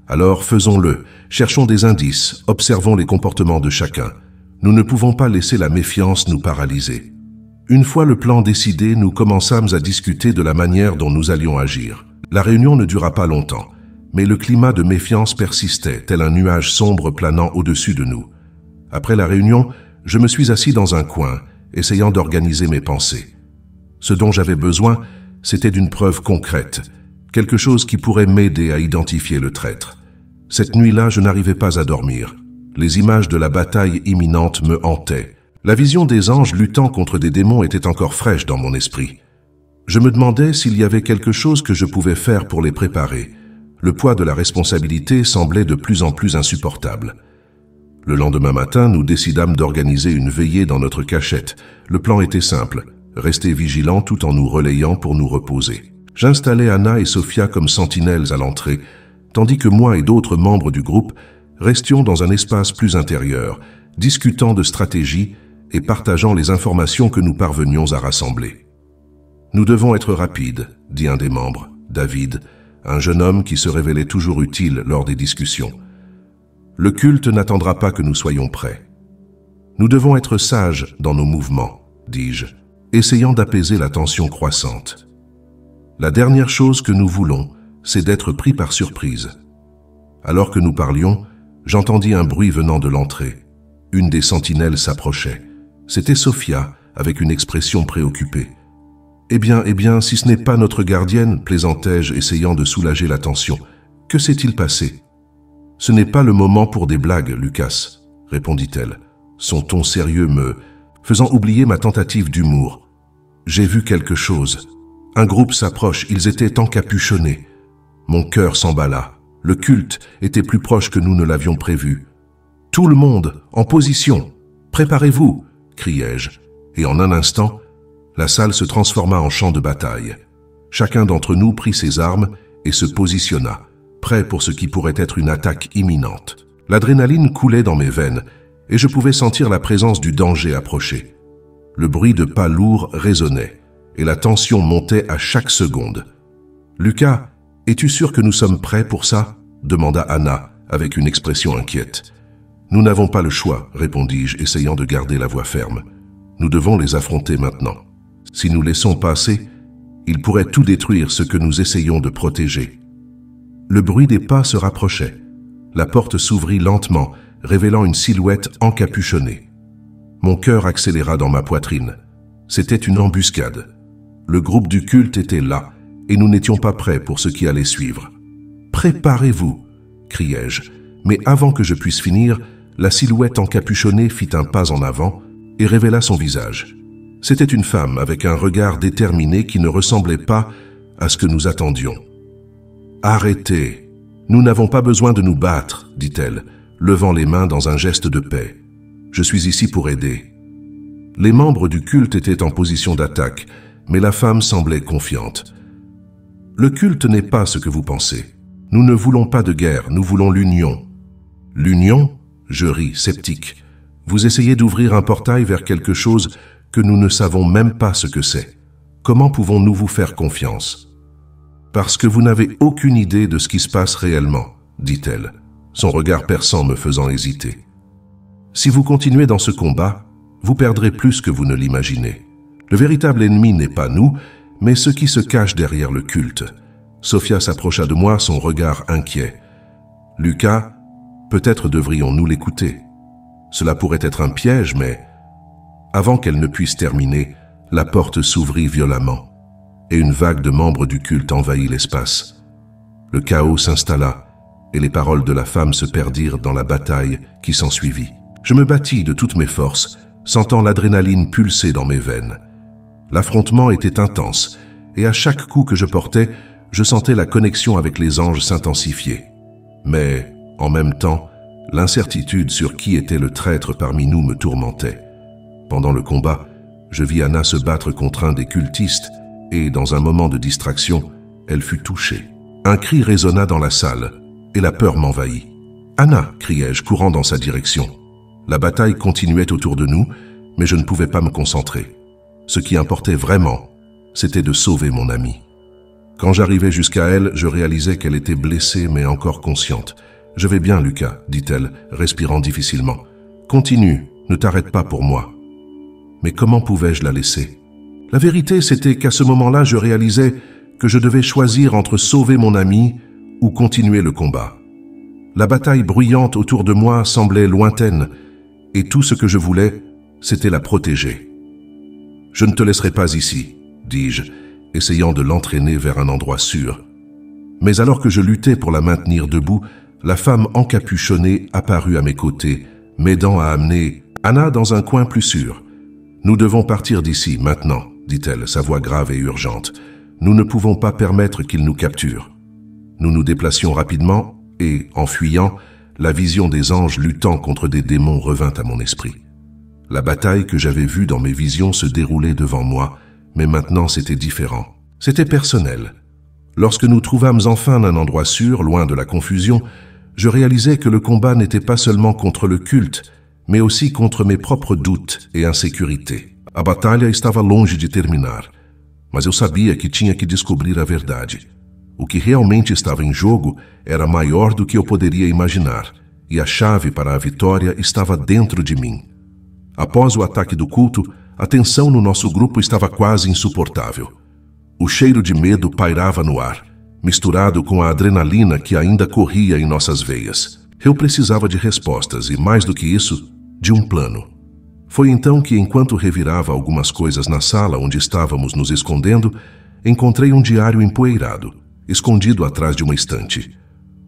Alors faisons-le, cherchons des indices, observons les comportements de chacun. Nous ne pouvons pas laisser la méfiance nous paralyser. Une fois le plan décidé, nous commençâmes à discuter de la manière dont nous allions agir. La réunion ne dura pas longtemps, mais le climat de méfiance persistait, tel un nuage sombre planant au-dessus de nous. Après la réunion, je me suis assis dans un coin, essayant d'organiser mes pensées. Ce dont j'avais besoin, c'était d'une preuve concrète, quelque chose qui pourrait m'aider à identifier le traître. Cette nuit-là, je n'arrivais pas à dormir. Les images de la bataille imminente me hantaient. La vision des anges luttant contre des démons était encore fraîche dans mon esprit. Je me demandais s'il y avait quelque chose que je pouvais faire pour les préparer. Le poids de la responsabilité semblait de plus en plus insupportable. Le lendemain matin, nous décidâmes d'organiser une veillée dans notre cachette. Le plan était simple, rester vigilants tout en nous relayant pour nous reposer. J'installai Anna et Sophia comme sentinelles à l'entrée, tandis que moi et d'autres membres du groupe restions dans un espace plus intérieur, discutant de stratégie et partageant les informations que nous parvenions à rassembler. « Nous devons être rapides », dit un des membres, David, un jeune homme qui se révélait toujours utile lors des discussions. « Le culte n'attendra pas que nous soyons prêts. »« Nous devons être sages dans nos mouvements », dis-je, essayant d'apaiser la tension croissante. « La dernière chose que nous voulons, c'est d'être pris par surprise. » Alors que nous parlions, j'entendis un bruit venant de l'entrée. Une des sentinelles s'approchait. C'était Sophia, avec une expression préoccupée. « Eh bien, si ce n'est pas notre gardienne, plaisantai-je, essayant de soulager la tension. Que s'est-il passé ?»« Ce n'est pas le moment pour des blagues, Lucas, » répondit-elle, son ton sérieux me faisant oublier ma tentative d'humour. « J'ai vu quelque chose. Un groupe s'approche, ils étaient encapuchonnés. » Mon cœur s'emballa. Le culte était plus proche que nous ne l'avions prévu. « Tout le monde, en position! Préparez-vous !» criai-je, et en un instant, la salle se transforma en champ de bataille. Chacun d'entre nous prit ses armes et se positionna, prêt pour ce qui pourrait être une attaque imminente. L'adrénaline coulait dans mes veines, et je pouvais sentir la présence du danger approcher. Le bruit de pas lourds résonnait, et la tension montait à chaque seconde. « Lucas, es-tu sûr que nous sommes prêts pour ça ?» demanda Anna, avec une expression inquiète. « Nous n'avons pas le choix, répondis-je, essayant de garder la voix ferme. Nous devons les affronter maintenant. Si nous laissons passer, ils pourraient tout détruire ce que nous essayons de protéger. » Le bruit des pas se rapprochait. La porte s'ouvrit lentement, révélant une silhouette encapuchonnée. Mon cœur accéléra dans ma poitrine. C'était une embuscade. Le groupe du culte était là, et nous n'étions pas prêts pour ce qui allait suivre. « Préparez-vous » criai-je, mais avant que je puisse finir, la silhouette encapuchonnée fit un pas en avant et révéla son visage. C'était une femme avec un regard déterminé qui ne ressemblait pas à ce que nous attendions. « Arrêtez, nous n'avons pas besoin de nous battre, » dit-elle, levant les mains dans un geste de paix. « Je suis ici pour aider. » Les membres du culte étaient en position d'attaque, mais la femme semblait confiante. « Le culte n'est pas ce que vous pensez. Nous ne voulons pas de guerre, nous voulons l'union. » « L'union ?» Je ris, sceptique. « Vous essayez d'ouvrir un portail vers quelque chose que nous ne savons même pas ce que c'est. Comment pouvons-nous vous faire confiance ?»« Parce que vous n'avez aucune idée de ce qui se passe réellement, » dit-elle, son regard perçant me faisant hésiter. « Si vous continuez dans ce combat, vous perdrez plus que vous ne l'imaginez. Le véritable ennemi n'est pas nous, mais ce qui se cache derrière le culte. » Sophia s'approcha de moi, son regard inquiet. « Lucas, peut-être devrions-nous l'écouter. » Cela pourrait être un piège, mais... Avant qu'elle ne puisse terminer, la porte s'ouvrit violemment, et une vague de membres du culte envahit l'espace. Le chaos s'installa, et les paroles de la femme se perdirent dans la bataille qui s'ensuivit. Je me battis de toutes mes forces, sentant l'adrénaline pulser dans mes veines. L'affrontement était intense, et à chaque coup que je portais, je sentais la connexion avec les anges s'intensifier. Mais, en même temps, l'incertitude sur qui était le traître parmi nous me tourmentait. Pendant le combat, je vis Anna se battre contre un des cultistes, et, dans un moment de distraction, elle fut touchée. Un cri résonna dans la salle, et la peur m'envahit. « Anna !» criai-je, courant dans sa direction. La bataille continuait autour de nous, mais je ne pouvais pas me concentrer. Ce qui importait vraiment, c'était de sauver mon amie. Quand j'arrivais jusqu'à elle, je réalisais qu'elle était blessée mais encore consciente. « Je vais bien, Lucas, dit-elle, respirant difficilement. Continue, ne t'arrête pas pour moi. » Mais comment pouvais-je la laisser? La vérité, c'était qu'à ce moment-là, je réalisais que je devais choisir entre sauver mon amie ou continuer le combat. La bataille bruyante autour de moi semblait lointaine, et tout ce que je voulais, c'était la protéger. « Je ne te laisserai pas ici, » dis-je, essayant de l'entraîner vers un endroit sûr. Mais alors que je luttais pour la maintenir debout, la femme encapuchonnée apparut à mes côtés, m'aidant à amener Anna dans un coin plus sûr. « Nous devons partir d'ici, maintenant, » dit-elle, sa voix grave et urgente. « Nous ne pouvons pas permettre qu'ils nous capturent. » Nous nous déplacions rapidement et, en fuyant, la vision des anges luttant contre des démons revint à mon esprit. La bataille que j'avais vue dans mes visions se déroulait devant moi, mais maintenant c'était différent. C'était personnel. Lorsque nous trouvâmes enfin un endroit sûr, loin de la confusion, je réalisais que le combat n'était pas seulement contre le culte, mais aussi contre mes propres doutes e insécurités. A batalha estava longe de terminar, mas eu sabia que tinha que descobrir a verdade. O que realmente estava em jogo era maior do que eu poderia imaginar, e a chave para a vitória estava dentro de mim. Após o ataque do culto, a tensão no nosso grupo estava quase insuportável. O cheiro de medo pairava no ar, misturado com a adrenalina que ainda corria em nossas veias. Eu precisava de respostas e, mais do que isso, de um plano. Foi então que, enquanto revirava algumas coisas na sala onde estávamos nos escondendo, encontrei um diário empoeirado, escondido atrás de uma estante.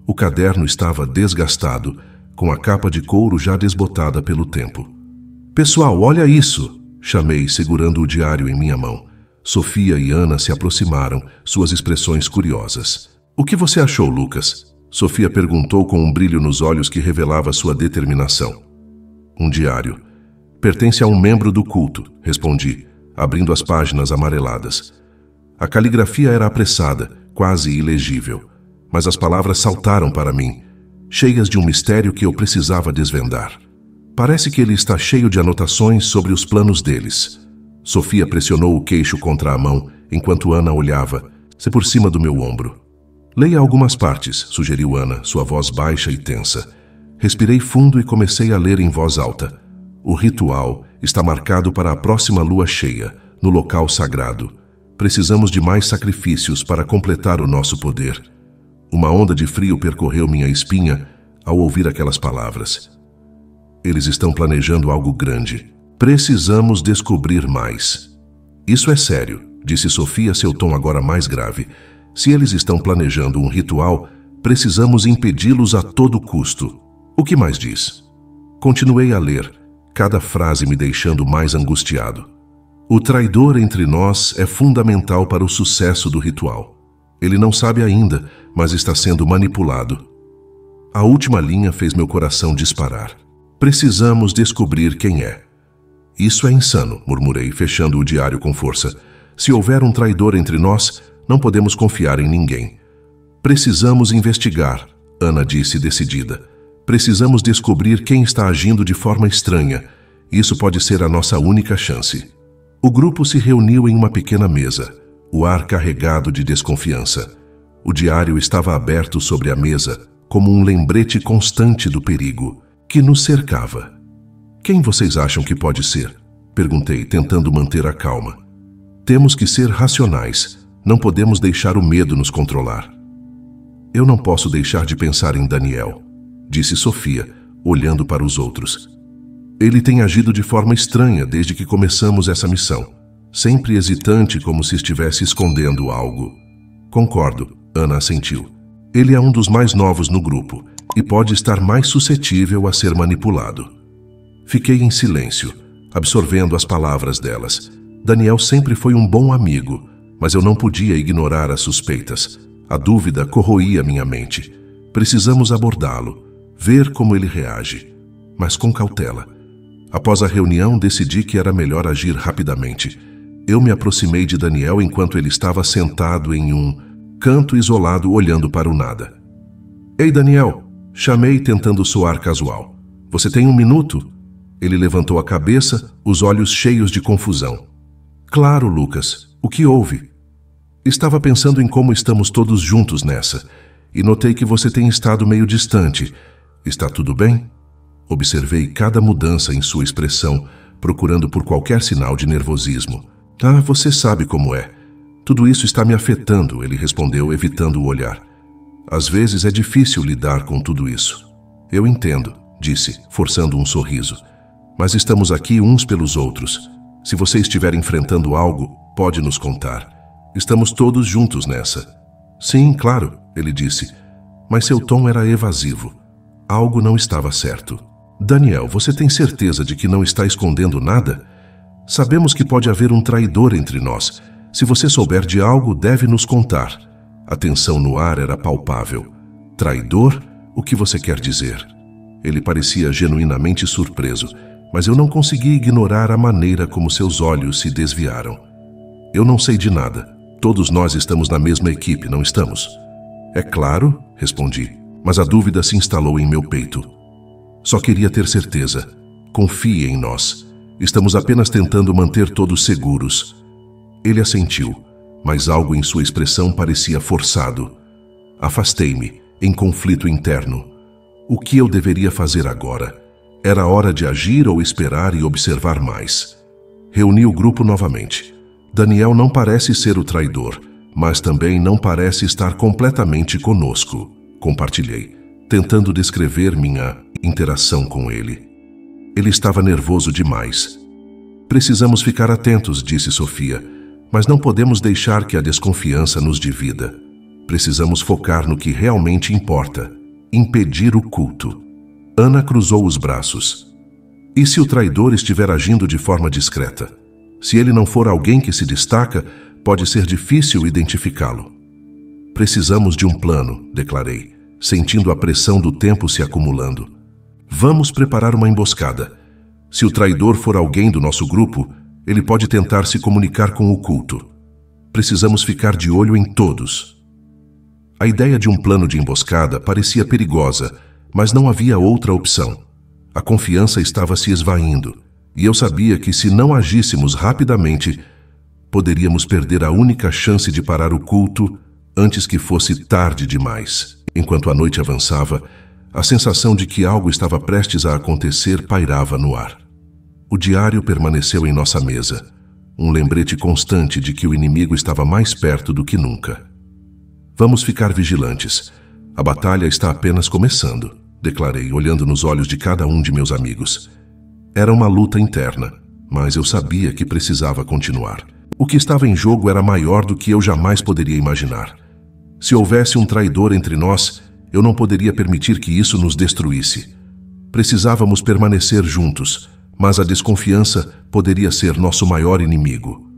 O caderno estava desgastado, com a capa de couro já desbotada pelo tempo. « Pessoal, olha isso! » chamei, segurando o diário em minha mão. Sofia e Ana se aproximaram, suas expressões curiosas. « O que você achou, Lucas? » Sofia perguntou com um brilho nos olhos que revelava sua determinação. « Um diário. Pertence a um membro do culto, respondi, abrindo as páginas amareladas. A caligrafia era apressada, quase ilegível, mas as palavras saltaram para mim, cheias de um mistério que eu precisava desvendar. Parece que ele está cheio de anotações sobre os planos deles. Sofia pressionou o queixo contra a mão, enquanto Ana olhava, se por cima do meu ombro. Leia algumas partes, sugeriu Ana, sua voz baixa e tensa. Respirei fundo e comecei a ler em voz alta. O ritual está marcado para a próxima lua cheia, no local sagrado. Precisamos de mais sacrifícios para completar o nosso poder. Uma onda de frio percorreu minha espinha ao ouvir aquelas palavras. Eles estão planejando algo grande. Precisamos descobrir mais. Isso é sério, disse Sofia, seu tom agora mais grave. Se eles estão planejando um ritual, precisamos impedi-los a todo custo. O que mais diz? Continuei a ler, cada frase me deixando mais angustiado. O traidor entre nós é fundamental para o sucesso do ritual. Ele não sabe ainda, mas está sendo manipulado. A última linha fez meu coração disparar. Precisamos descobrir quem é. Isso é insano, murmurei, fechando o diário com força. Se houver um traidor entre nós, não podemos confiar em ninguém. Precisamos investigar, Ana disse decidida. Precisamos descobrir quem está agindo de forma estranha. Isso pode ser a nossa única chance. O grupo se reuniu em uma pequena mesa, o ar carregado de desconfiança. O diário estava aberto sobre a mesa, como um lembrete constante do perigo que nos cercava. Quem vocês acham que pode ser? Perguntei, tentando manter a calma. Temos que ser racionais. Não podemos deixar o medo nos controlar. Eu não posso deixar de pensar em Daniel, disse Sofia, olhando para os outros. Ele tem agido de forma estranha desde que começamos essa missão. Sempre hesitante, como se estivesse escondendo algo. Concordo, Ana assentiu. Ele é um dos mais novos no grupo e pode estar mais suscetível a ser manipulado. Fiquei em silêncio, absorvendo as palavras delas. Daniel sempre foi um bom amigo, mas eu não podia ignorar as suspeitas. A dúvida corroía minha mente. Precisamos abordá-lo, ver como ele reage, mas com cautela. Após a reunião, decidi que era melhor agir rapidamente. Eu me aproximei de Daniel enquanto ele estava sentado em um canto isolado, olhando para o nada. Ei, Daniel! Chamei, tentando soar casual. Você tem um minuto? Ele levantou a cabeça, os olhos cheios de confusão. Claro, Lucas. O que houve? Estava pensando em como estamos todos juntos nessa, e notei que você tem estado meio distante. Está tudo bem? Observei cada mudança em sua expressão, procurando por qualquer sinal de nervosismo. Ah, você sabe como é. Tudo isso está me afetando, ele respondeu, evitando o olhar. Às vezes é difícil lidar com tudo isso. Eu entendo, disse, forçando um sorriso. Mas estamos aqui uns pelos outros. Se você estiver enfrentando algo, pode nos contar. Estamos todos juntos nessa. Sim, claro, ele disse. Mas seu tom era evasivo. Algo não estava certo. Daniel, você tem certeza de que não está escondendo nada? Sabemos que pode haver um traidor entre nós. Se você souber de algo, deve nos contar. A tensão no ar era palpável. Traidor? O que você quer dizer? Ele parecia genuinamente surpreso, mas eu não consegui ignorar a maneira como seus olhos se desviaram. Eu não sei de nada. Todos nós estamos na mesma equipe, não estamos? É claro, respondi, mas a dúvida se instalou em meu peito. Só queria ter certeza. Confie em nós. Estamos apenas tentando manter todos seguros. Ele assentiu, mas algo em sua expressão parecia forçado. Afastei-me, em conflito interno. O que eu deveria fazer agora? Era hora de agir ou esperar e observar mais? Reuni o grupo novamente. Daniel não parece ser o traidor, mas também não parece estar completamente conosco, compartilhei, tentando descrever minha interação com ele. Ele estava nervoso demais. Precisamos ficar atentos, disse Sofia, mas não podemos deixar que a desconfiança nos divida. Precisamos focar no que realmente importa, impedir o culto. Ana cruzou os braços. E se o traidor estiver agindo de forma discreta? Se ele não for alguém que se destaca, pode ser difícil identificá-lo. Precisamos de um plano, declarei, sentindo a pressão do tempo se acumulando. Vamos preparar uma emboscada. Se o traidor for alguém do nosso grupo, ele pode tentar se comunicar com o culto. Precisamos ficar de olho em todos. A ideia de um plano de emboscada parecia perigosa, mas não havia outra opção. A confiança estava se esvaindo, e eu sabia que se não agíssemos rapidamente, poderíamos perder a única chance de parar o culto antes que fosse tarde demais. Enquanto a noite avançava, a sensação de que algo estava prestes a acontecer pairava no ar. O diário permaneceu em nossa mesa, um lembrete constante de que o inimigo estava mais perto do que nunca. Vamos ficar vigilantes. A batalha está apenas começando, declarei, olhando nos olhos de cada um de meus amigos. Era uma luta interna, mas eu sabia que precisava continuar. O que estava em jogo era maior do que eu jamais poderia imaginar. Se houvesse um traidor entre nós, eu não poderia permitir que isso nos destruísse. Precisávamos permanecer juntos, mas a desconfiança poderia ser nosso maior inimigo.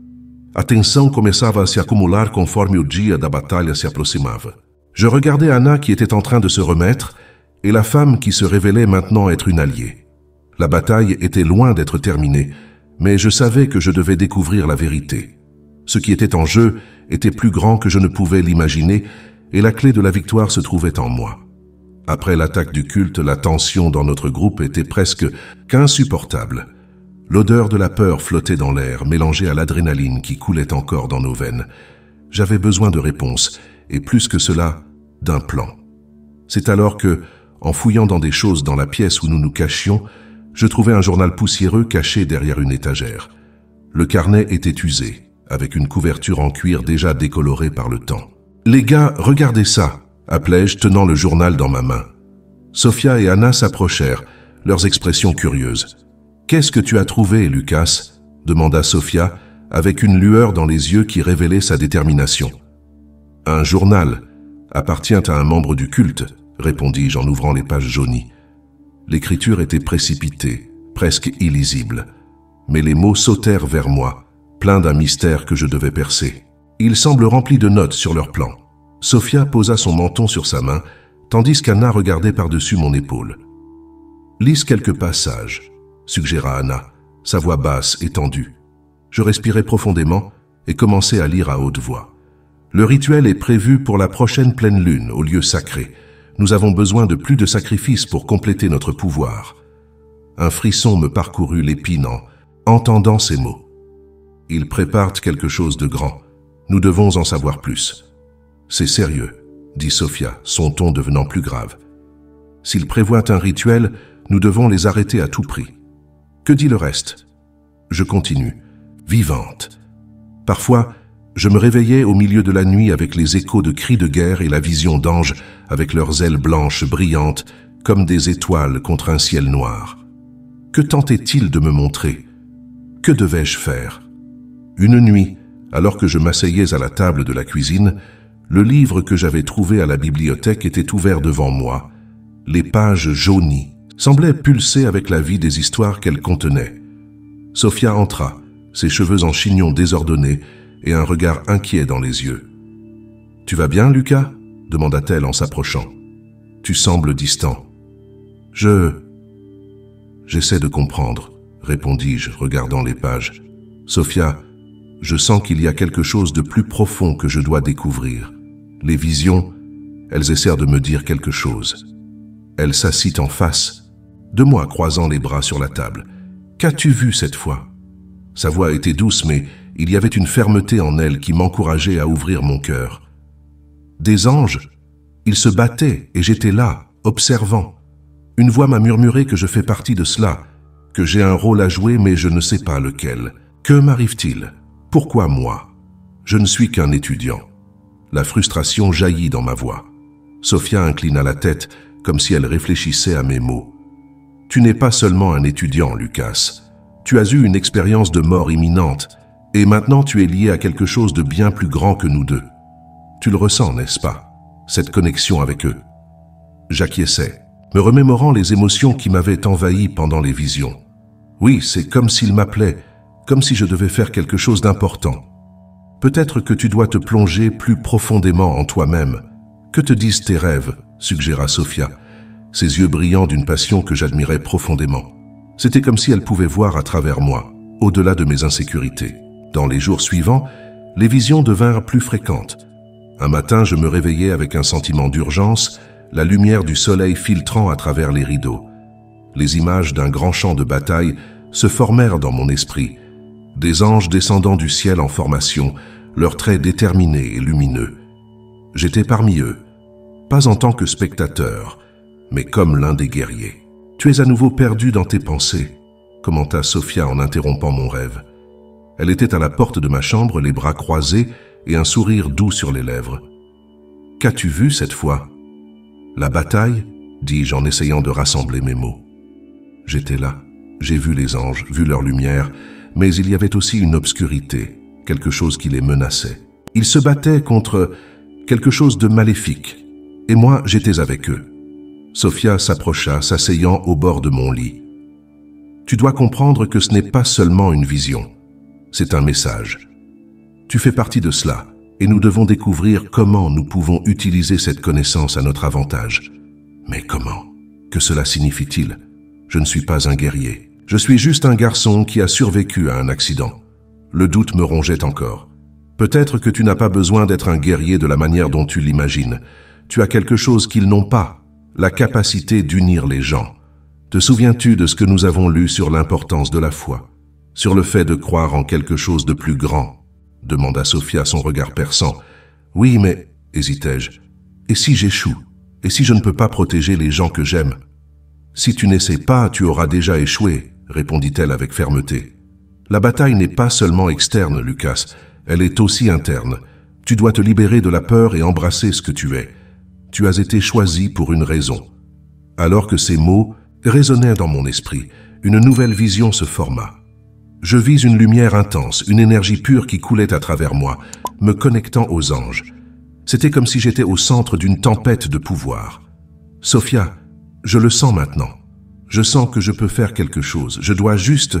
A tensão começava a se acumular conforme o dia da batalha se aproximava. Je regardais Anna qui était en train de se remettre et la femme qui se révélait maintenant être une alliée. La bataille était loin d'être terminée, mais je savais que je devais découvrir la vérité. Ce qui était en jeu était plus grand que je ne pouvais l'imaginer et la clé de la victoire se trouvait en moi. Après l'attaque du culte, la tension dans notre groupe était presque qu'insupportable. L'odeur de la peur flottait dans l'air, mélangée à l'adrénaline qui coulait encore dans nos veines. J'avais besoin de réponses, et plus que cela, d'un plan. C'est alors que, en fouillant dans des choses dans la pièce où nous nous cachions, je trouvai un journal poussiéreux caché derrière une étagère. Le carnet était usé, avec une couverture en cuir déjà décolorée par le temps. « Les gars, regardez ça !» appelai-je, tenant le journal dans ma main. Sofia et Anna s'approchèrent, leurs expressions curieuses. Qu'est-ce que tu as trouvé, Lucas? Demanda Sophia, avec une lueur dans les yeux qui révélait sa détermination. Un journal appartient à un membre du culte, répondis-je en ouvrant les pages jaunies. L'écriture était précipitée, presque illisible, mais les mots sautèrent vers moi, pleins d'un mystère que je devais percer. Ils semblent remplis de notes sur leur plan. Sophia posa son menton sur sa main, tandis qu'Anna regardait par-dessus mon épaule. « Lise quelques passages », suggéra Anna, sa voix basse et tendue. Je respirai profondément et commençai à lire à haute voix. Le rituel est prévu pour la prochaine pleine lune au lieu sacré. Nous avons besoin de plus de sacrifices pour compléter notre pouvoir. Un frisson me parcourut l'épine en entendant ces mots. Ils préparent quelque chose de grand. Nous devons en savoir plus. C'est sérieux, dit Sophia, son ton devenant plus grave. S'ils prévoient un rituel, nous devons les arrêter à tout prix. Que dit le reste? Je continue, vivante. Parfois, je me réveillais au milieu de la nuit avec les échos de cris de guerre et la vision d'anges avec leurs ailes blanches brillantes comme des étoiles contre un ciel noir. Que tentait-il de me montrer? Que devais-je faire? Une nuit, alors que je m'asseyais à la table de la cuisine, le livre que j'avais trouvé à la bibliothèque était ouvert devant moi. Les pages jaunies semblaient pulser avec la vie des histoires qu'elles contenaient. Sophia entra, ses cheveux en chignon désordonnés et un regard inquiet dans les yeux. « Tu vas bien, Lucas ?» demanda-t-elle en s'approchant. « Tu sembles distant. »« J'essaie de comprendre, » répondis-je, regardant les pages. « Sophia, je sens qu'il y a quelque chose de plus profond que je dois découvrir. Les visions, elles essaient de me dire quelque chose. » Elle s'assit en face de moi, croisant les bras sur la table. « Qu'as-tu vu cette fois ?» Sa voix était douce, mais il y avait une fermeté en elle qui m'encourageait à ouvrir mon cœur. Des anges, ils se battaient et j'étais là, observant. Une voix m'a murmuré que je fais partie de cela, que j'ai un rôle à jouer mais je ne sais pas lequel. Que m'arrive-t-il? Pourquoi moi? Je ne suis qu'un étudiant. La frustration jaillit dans ma voix. Sophia inclina la tête comme si elle réfléchissait à mes mots. Tu n'es pas seulement un étudiant, Lucas. Tu as eu une expérience de mort imminente, et maintenant tu es lié à quelque chose de bien plus grand que nous deux. Tu le ressens, n'est-ce pas, cette connexion avec eux? J'acquiesçais, me remémorant les émotions qui m'avaient envahi pendant les visions. Oui, c'est comme s'ils m'appelaient, comme si je devais faire quelque chose d'important. Peut-être que tu dois te plonger plus profondément en toi-même. Que te disent tes rêves? Suggéra Sophia, ses yeux brillants d'une passion que j'admirais profondément. C'était comme si elle pouvait voir à travers moi, au-delà de mes insécurités. Dans les jours suivants, les visions devinrent plus fréquentes. Un matin, je me réveillais avec un sentiment d'urgence, la lumière du soleil filtrant à travers les rideaux. Les images d'un grand champ de bataille se formèrent dans mon esprit. Des anges descendant du ciel en formation, leurs traits déterminés et lumineux. J'étais parmi eux, pas en tant que spectateur, mais comme l'un des guerriers. « Tu es à nouveau perdu dans tes pensées », commenta Sophia en interrompant mon rêve. Elle était à la porte de ma chambre, les bras croisés et un sourire doux sur les lèvres. « Qu'as-tu vu cette fois ?»« La bataille ?» dis-je en essayant de rassembler mes mots. J'étais là, j'ai vu les anges, vu leur lumière, mais il y avait aussi une obscurité, quelque chose qui les menaçait. Ils se battaient contre quelque chose de maléfique, et moi j'étais avec eux. Sophia s'approcha, s'asseyant au bord de mon lit. « Tu dois comprendre que ce n'est pas seulement une vision, c'est un message. Tu fais partie de cela, et nous devons découvrir comment nous pouvons utiliser cette connaissance à notre avantage. Mais comment? Que cela signifie-t-il? Je ne suis pas un guerrier. Je suis juste un garçon qui a survécu à un accident. Le doute me rongeait encore. Peut-être que tu n'as pas besoin d'être un guerrier de la manière dont tu l'imagines. Tu as quelque chose qu'ils n'ont pas, la capacité d'unir les gens. Te souviens-tu de ce que nous avons lu sur l'importance de la foi, sur le fait de croire en quelque chose de plus grand? Demanda Sophia, son regard perçant. Oui, mais, hésitai-je, et si j'échoue? Et si je ne peux pas protéger les gens que j'aime? Si tu n'essaies pas, tu auras déjà échoué, répondit-elle avec fermeté. La bataille n'est pas seulement externe, Lucas, elle est aussi interne. Tu dois te libérer de la peur et embrasser ce que tu es. Tu as été choisi pour une raison. Alors que ces mots résonnaient dans mon esprit, une nouvelle vision se forma. Je vis une lumière intense, une énergie pure qui coulait à travers moi, me connectant aux anges. C'était comme si j'étais au centre d'une tempête de pouvoir. Sophia, je le sens maintenant. Je sens que je peux faire quelque chose. Je dois juste...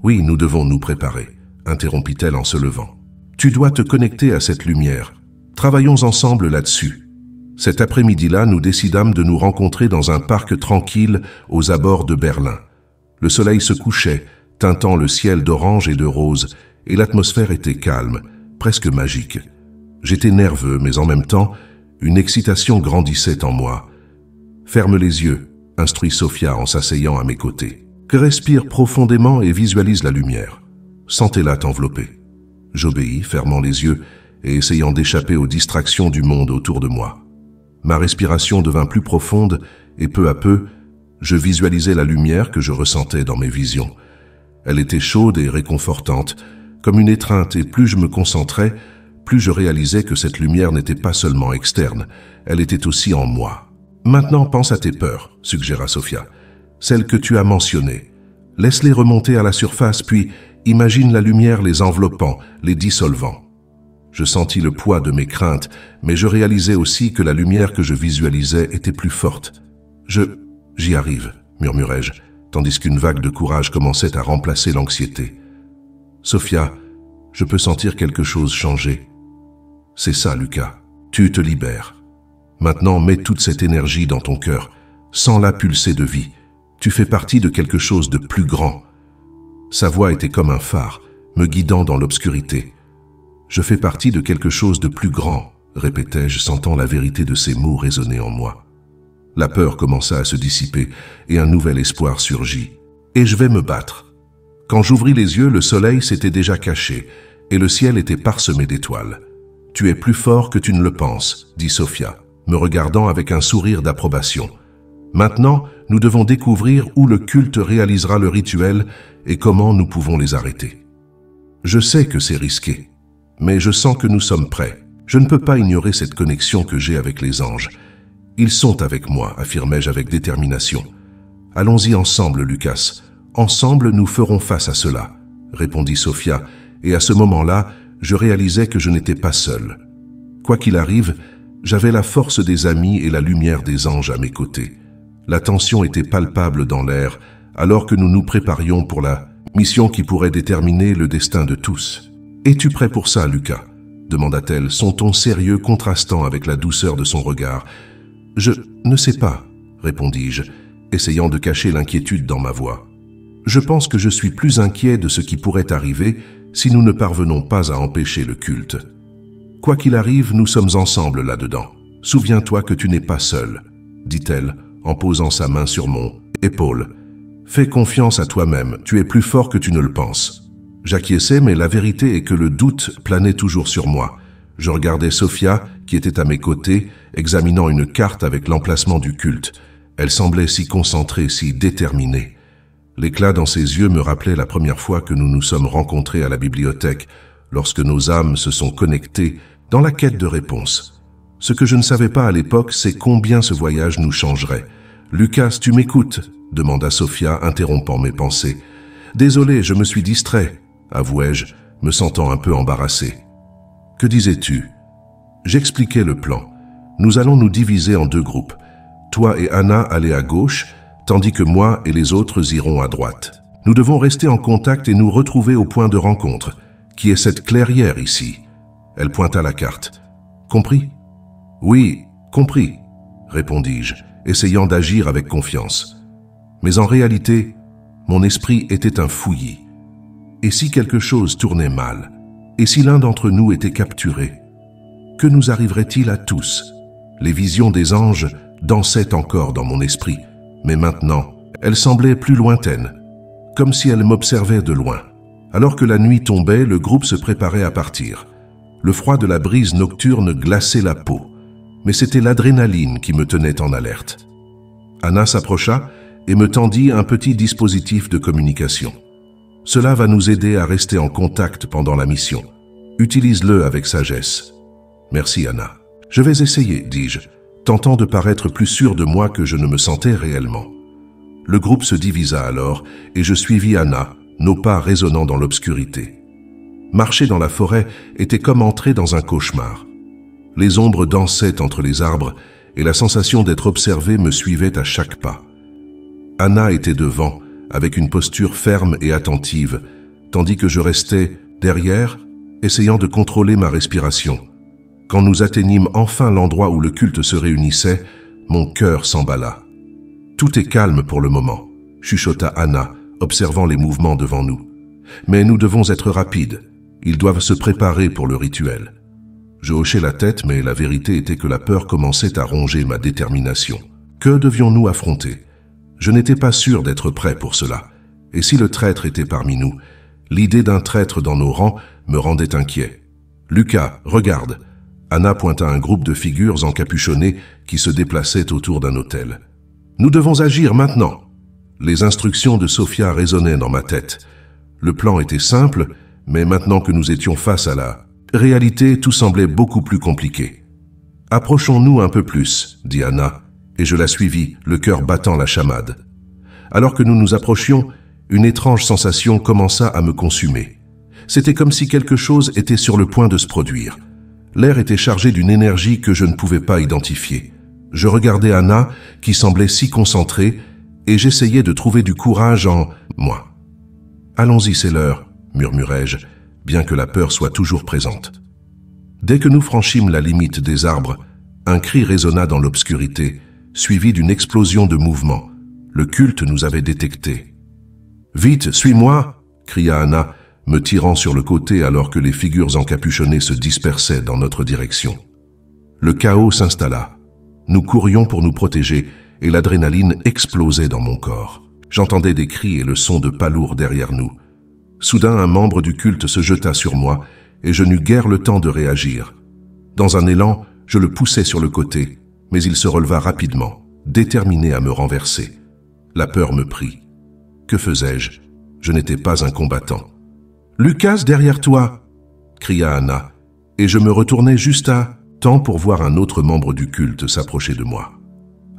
Oui, nous devons nous préparer, interrompit-elle en se levant. Tu dois te connecter à cette lumière. Travaillons ensemble là-dessus. Cet après-midi-là, nous décidâmes de nous rencontrer dans un parc tranquille aux abords de Berlin. Le soleil se couchait, teintant le ciel d'orange et de rose, et l'atmosphère était calme, presque magique. J'étais nerveux, mais en même temps, une excitation grandissait en moi. « Ferme les yeux », instruit Sophia en s'asseyant à mes côtés. « Respire profondément et visualise la lumière. Sentez-la t'envelopper. » J'obéis, fermant les yeux et essayant d'échapper aux distractions du monde autour de moi. Ma respiration devint plus profonde et peu à peu, je visualisais la lumière que je ressentais dans mes visions. Elle était chaude et réconfortante, comme une étreinte, et plus je me concentrais, plus je réalisais que cette lumière n'était pas seulement externe, elle était aussi en moi. « Maintenant, pense à tes peurs, » suggéra Sophia. « Celles que tu as mentionnées. Laisse-les remonter à la surface, puis imagine la lumière les enveloppant, les dissolvant. » Je sentis le poids de mes craintes, mais je réalisais aussi que la lumière que je visualisais était plus forte. « J'y arrive, » murmurai-je, tandis qu'une vague de courage commençait à remplacer l'anxiété. « Sophia, je peux sentir quelque chose changer. » « C'est ça, Lucas. Tu te libères. Maintenant, mets toute cette énergie dans ton cœur. Sens-la pulser de vie. Tu fais partie de quelque chose de plus grand. » Sa voix était comme un phare, me guidant dans l'obscurité. « Je fais partie de quelque chose de plus grand, » répétais-je, sentant la vérité de ces mots résonner en moi. La peur commença à se dissiper et un nouvel espoir surgit. « Et je vais me battre. » Quand j'ouvris les yeux, le soleil s'était déjà caché et le ciel était parsemé d'étoiles. « Tu es plus fort que tu ne le penses, » dit Sophia, me regardant avec un sourire d'approbation. « Maintenant, nous devons découvrir où le culte réalisera le rituel et comment nous pouvons les arrêter. Je sais que c'est risqué, mais je sens que nous sommes prêts. Je ne peux pas ignorer cette connexion que j'ai avec les anges. Ils sont avec moi, affirmai-je avec détermination. « Allons-y ensemble, Lucas. Ensemble, nous ferons face à cela, » répondit Sophia, et à ce moment-là, je réalisais que je n'étais pas seul. Quoi qu'il arrive, j'avais la force des amis et la lumière des anges à mes côtés. La tension était palpable dans l'air, alors que nous nous préparions pour la mission qui pourrait déterminer le destin de tous. « Es-tu prêt pour ça, Lucas ?» demanda-t-elle, son ton sérieux contrastant avec la douceur de son regard. « Je ne sais pas, » répondis-je, essayant de cacher l'inquiétude dans ma voix. « Je pense que je suis plus inquiet de ce qui pourrait arriver si nous ne parvenons pas à empêcher le culte. Quoi qu'il arrive, nous sommes ensemble là-dedans. Souviens-toi que tu n'es pas seul, » dit-elle en posant sa main sur mon épaule. « Fais confiance à toi-même, tu es plus fort que tu ne le penses. » J'acquiesçais, mais la vérité est que le doute planait toujours sur moi. Je regardais Sophia, qui était à mes côtés, examinant une carte avec l'emplacement du culte. Elle semblait si concentrée, si déterminée. L'éclat dans ses yeux me rappelait la première fois que nous nous sommes rencontrés à la bibliothèque, lorsque nos âmes se sont connectées dans la quête de réponses. Ce que je ne savais pas à l'époque, c'est combien ce voyage nous changerait. « Lucas, tu m'écoutes ?» demanda Sophia, interrompant mes pensées. « Désolé, je me suis distrait, » avouai-je, me sentant un peu embarrassé. « Que disais-tu » J'expliquais le plan. Nous allons nous diviser en 2 groupes. Toi et Anna allez à gauche, tandis que moi et les autres iront à droite. Nous devons rester en contact et nous retrouver au point de rencontre, qui est cette clairière ici. Elle pointa la carte. Compris ? Oui, compris, répondis-je, essayant d'agir avec confiance. Mais en réalité, mon esprit était un fouillis. Et si quelque chose tournait mal ? Et si l'un d'entre nous était capturé ? Que nous arriverait-il à tous ? Les visions des anges dansaient encore dans mon esprit. Mais maintenant, elle semblait plus lointaine, comme si elle m'observait de loin. Alors que la nuit tombait, le groupe se préparait à partir. Le froid de la brise nocturne glaçait la peau, mais c'était l'adrénaline qui me tenait en alerte. Anna s'approcha et me tendit un petit dispositif de communication. « Cela va nous aider à rester en contact pendant la mission. Utilise-le avec sagesse. »« Merci, Anna. »« Je vais essayer, dis-je, tentant de paraître plus sûr de moi que je ne me sentais réellement. » Le groupe se divisa alors, et je suivis Anna, nos pas résonnant dans l'obscurité. Marcher dans la forêt était comme entrer dans un cauchemar. Les ombres dansaient entre les arbres, et la sensation d'être observé me suivait à chaque pas. Anna était devant, avec une posture ferme et attentive, tandis que je restais derrière, essayant de contrôler ma respiration. Quand nous atteignîmes enfin l'endroit où le culte se réunissait, mon cœur s'emballa. « Tout est calme pour le moment », chuchota Anna, observant les mouvements devant nous. « Mais nous devons être rapides. Ils doivent se préparer pour le rituel. » Je hochai la tête, mais la vérité était que la peur commençait à ronger ma détermination. Que devions-nous affronter? Je n'étais pas sûr d'être prêt pour cela. Et si le traître était parmi nous, l'idée d'un traître dans nos rangs me rendait inquiet. « Lucas, regarde !» Anna pointa un groupe de figures encapuchonnées qui se déplaçaient autour d'un autel. « Nous devons agir maintenant !» Les instructions de Sophia résonnaient dans ma tête. Le plan était simple, mais maintenant que nous étions face à la réalité, tout semblait beaucoup plus compliqué. « Approchons-nous un peu plus », dit Anna, et je la suivis, le cœur battant la chamade. Alors que nous nous approchions, une étrange sensation commença à me consumer. C'était comme si quelque chose était sur le point de se produire. L'air était chargé d'une énergie que je ne pouvais pas identifier. Je regardais Anna, qui semblait si concentrée, et j'essayais de trouver du courage en moi. « Allons-y, c'est l'heure », murmurai-je, bien que la peur soit toujours présente. Dès que nous franchîmes la limite des arbres, un cri résonna dans l'obscurité, suivi d'une explosion de mouvement. Le culte nous avait détectés. « Vite, suis-moi » cria Anna, me tirant sur le côté alors que les figures encapuchonnées se dispersaient dans notre direction. Le chaos s'installa. Nous courions pour nous protéger et l'adrénaline explosait dans mon corps. J'entendais des cris et le son de pas lourds derrière nous. Soudain, un membre du culte se jeta sur moi et je n'eus guère le temps de réagir. Dans un élan, je le poussai sur le côté, mais il se releva rapidement, déterminé à me renverser. La peur me prit. Que faisais-je? Je n'étais pas un combattant. « Lucas, derrière toi !» cria Anna, et je me retournai juste à temps pour voir un autre membre du culte s'approcher de moi.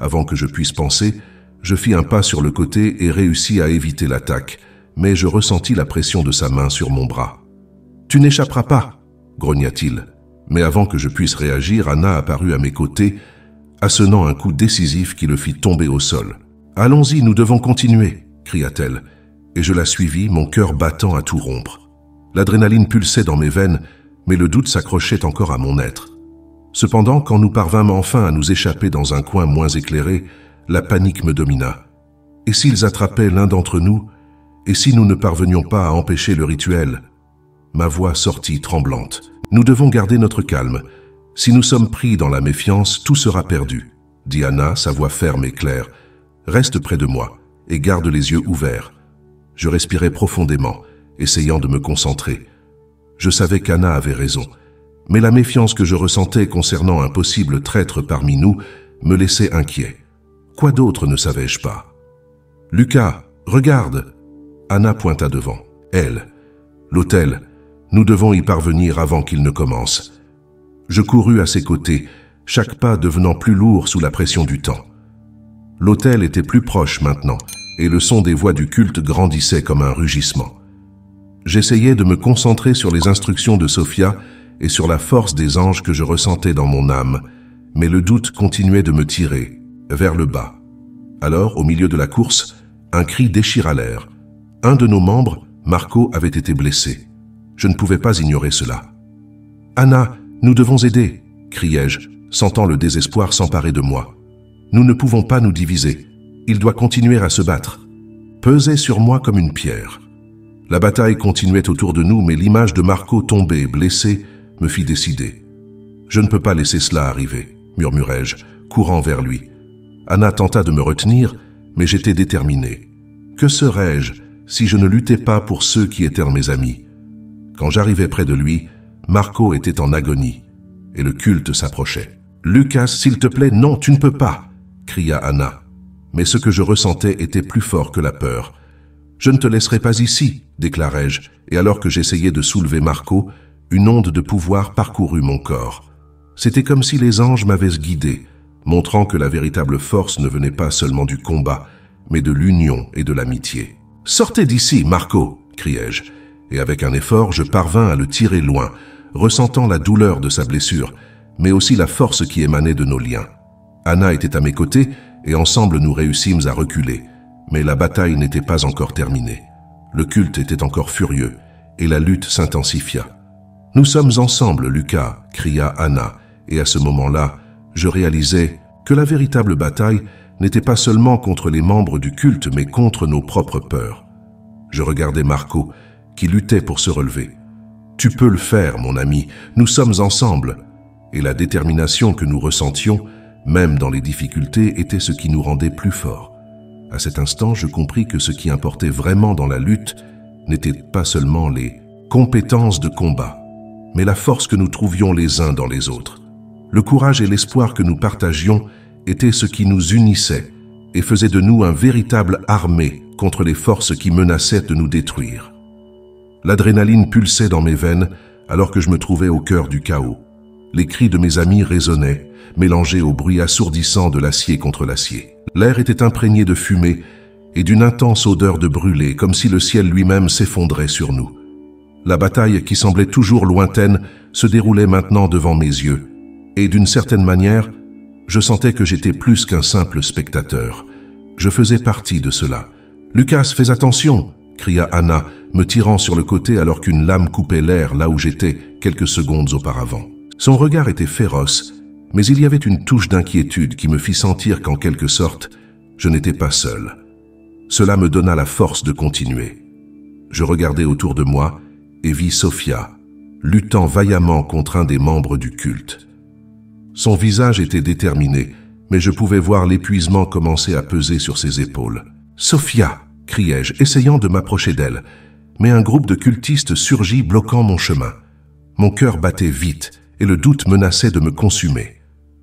Avant que je puisse penser, je fis un pas sur le côté et réussis à éviter l'attaque, mais je ressentis la pression de sa main sur mon bras. « Tu n'échapperas pas !» grogna-t-il. Mais avant que je puisse réagir, Anna apparut à mes côtés, assennant un coup décisif qui le fit tomber au sol. « Allons-y, nous devons continuer !» cria-t-elle, et je la suivis, mon cœur battant à tout rompre. L'adrénaline pulsait dans mes veines, mais le doute s'accrochait encore à mon être. Cependant, quand nous parvînmes enfin à nous échapper dans un coin moins éclairé, la panique me domina. Et s'ils attrapaient l'un d'entre nous? Et si nous ne parvenions pas à empêcher le rituel? Ma voix sortit tremblante. Nous devons garder notre calme. Si nous sommes pris dans la méfiance, tout sera perdu, dit Anna, sa voix ferme et claire. Reste près de moi et garde les yeux ouverts. Je respirais profondément, essayant de me concentrer. Je savais qu'Anna avait raison, mais la méfiance que je ressentais concernant un possible traître parmi nous me laissait inquiet. Quoi d'autre ne savais-je pas? « Lucas, regarde !» Anna pointa devant. « Elle. L'autel. Nous devons y parvenir avant qu'il ne commence. » Je courus à ses côtés, chaque pas devenant plus lourd sous la pression du temps. L'autel était plus proche maintenant, et le son des voix du culte grandissait comme un rugissement. J'essayais de me concentrer sur les instructions de Sophia et sur la force des anges que je ressentais dans mon âme, mais le doute continuait de me tirer, vers le bas. Alors, au milieu de la course, un cri déchira l'air. Un de nos membres, Marco, avait été blessé. Je ne pouvais pas ignorer cela. « Anna, nous devons aider !» criai-je, sentant le désespoir s'emparer de moi. « Nous ne pouvons pas nous diviser. Il doit continuer à se battre. » Pesait sur moi comme une pierre. La bataille continuait autour de nous, mais l'image de Marco tombé, blessé, me fit décider. « Je ne peux pas laisser cela arriver », murmurai-je, courant vers lui. Anna tenta de me retenir, mais j'étais déterminé. Que serais-je si je ne luttais pas pour ceux qui étaient mes amis? Quand j'arrivais près de lui, Marco était en agonie, et le culte s'approchait. « Lucas, s'il te plaît, non, tu ne peux pas !» cria Anna. Mais ce que je ressentais était plus fort que la peur. « Je ne te laisserai pas ici !» déclarai-je, et alors que j'essayais de soulever Marco, une onde de pouvoir parcourut mon corps. C'était comme si les anges m'avaient guidé, montrant que la véritable force ne venait pas seulement du combat, mais de l'union et de l'amitié. « Sortez d'ici, Marco !» criai-je, et avec un effort, je parvins à le tirer loin, ressentant la douleur de sa blessure, mais aussi la force qui émanait de nos liens. Anna était à mes côtés, et ensemble nous réussîmes à reculer, mais la bataille n'était pas encore terminée. Le culte était encore furieux, et la lutte s'intensifia. « Nous sommes ensemble, Lucas !» cria Anna, et à ce moment-là, je réalisais que la véritable bataille n'était pas seulement contre les membres du culte, mais contre nos propres peurs. Je regardais Marco, qui luttait pour se relever. « Tu peux le faire, mon ami, nous sommes ensemble !» Et la détermination que nous ressentions, même dans les difficultés, était ce qui nous rendait plus forts. À cet instant, je compris que ce qui importait vraiment dans la lutte n'était pas seulement les compétences de combat, mais la force que nous trouvions les uns dans les autres. Le courage et l'espoir que nous partagions étaient ce qui nous unissait et faisait de nous un véritable armée contre les forces qui menaçaient de nous détruire. L'adrénaline pulsait dans mes veines alors que je me trouvais au cœur du chaos. Les cris de mes amis résonnaient, mélangés au bruit assourdissant de l'acier contre l'acier. L'air était imprégné de fumée et d'une intense odeur de brûlé, comme si le ciel lui-même s'effondrait sur nous. La bataille, qui semblait toujours lointaine, se déroulait maintenant devant mes yeux, et d'une certaine manière, je sentais que j'étais plus qu'un simple spectateur. Je faisais partie de cela. « Lucas, fais attention !» cria Anna, me tirant sur le côté alors qu'une lame coupait l'air là où j'étais quelques secondes auparavant. Son regard était féroce, mais il y avait une touche d'inquiétude qui me fit sentir qu'en quelque sorte, je n'étais pas seul. Cela me donna la force de continuer. Je regardai autour de moi et vis Sophia, luttant vaillamment contre un des membres du culte. Son visage était déterminé, mais je pouvais voir l'épuisement commencer à peser sur ses épaules. « Sophia !» criai-je, essayant de m'approcher d'elle, mais un groupe de cultistes surgit bloquant mon chemin. Mon cœur battait vite et le doute menaçait de me consumer.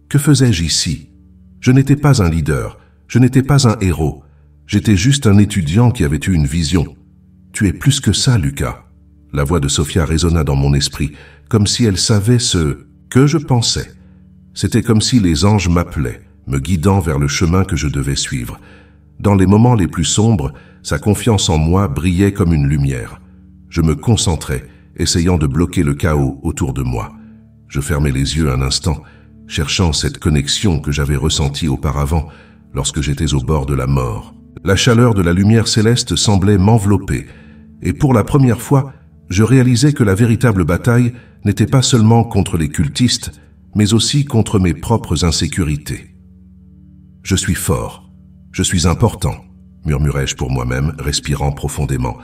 Que faisais-je ici? Je n'étais pas un leader, je n'étais pas un héros. J'étais juste un étudiant qui avait eu une vision. « Tu es plus que ça, Lucas !» La voix de Sophia résonna dans mon esprit, comme si elle savait ce que je pensais. C'était comme si les anges m'appelaient, me guidant vers le chemin que je devais suivre. Dans les moments les plus sombres, sa confiance en moi brillait comme une lumière. Je me concentrais, essayant de bloquer le chaos autour de moi. Je fermais les yeux un instant, cherchant cette connexion que j'avais ressentie auparavant lorsque j'étais au bord de la mort. La chaleur de la lumière céleste semblait m'envelopper, et pour la première fois, je réalisais que la véritable bataille n'était pas seulement contre les cultistes, mais aussi contre mes propres insécurités. « Je suis fort, je suis important », murmurai-je pour moi-même, respirant profondément.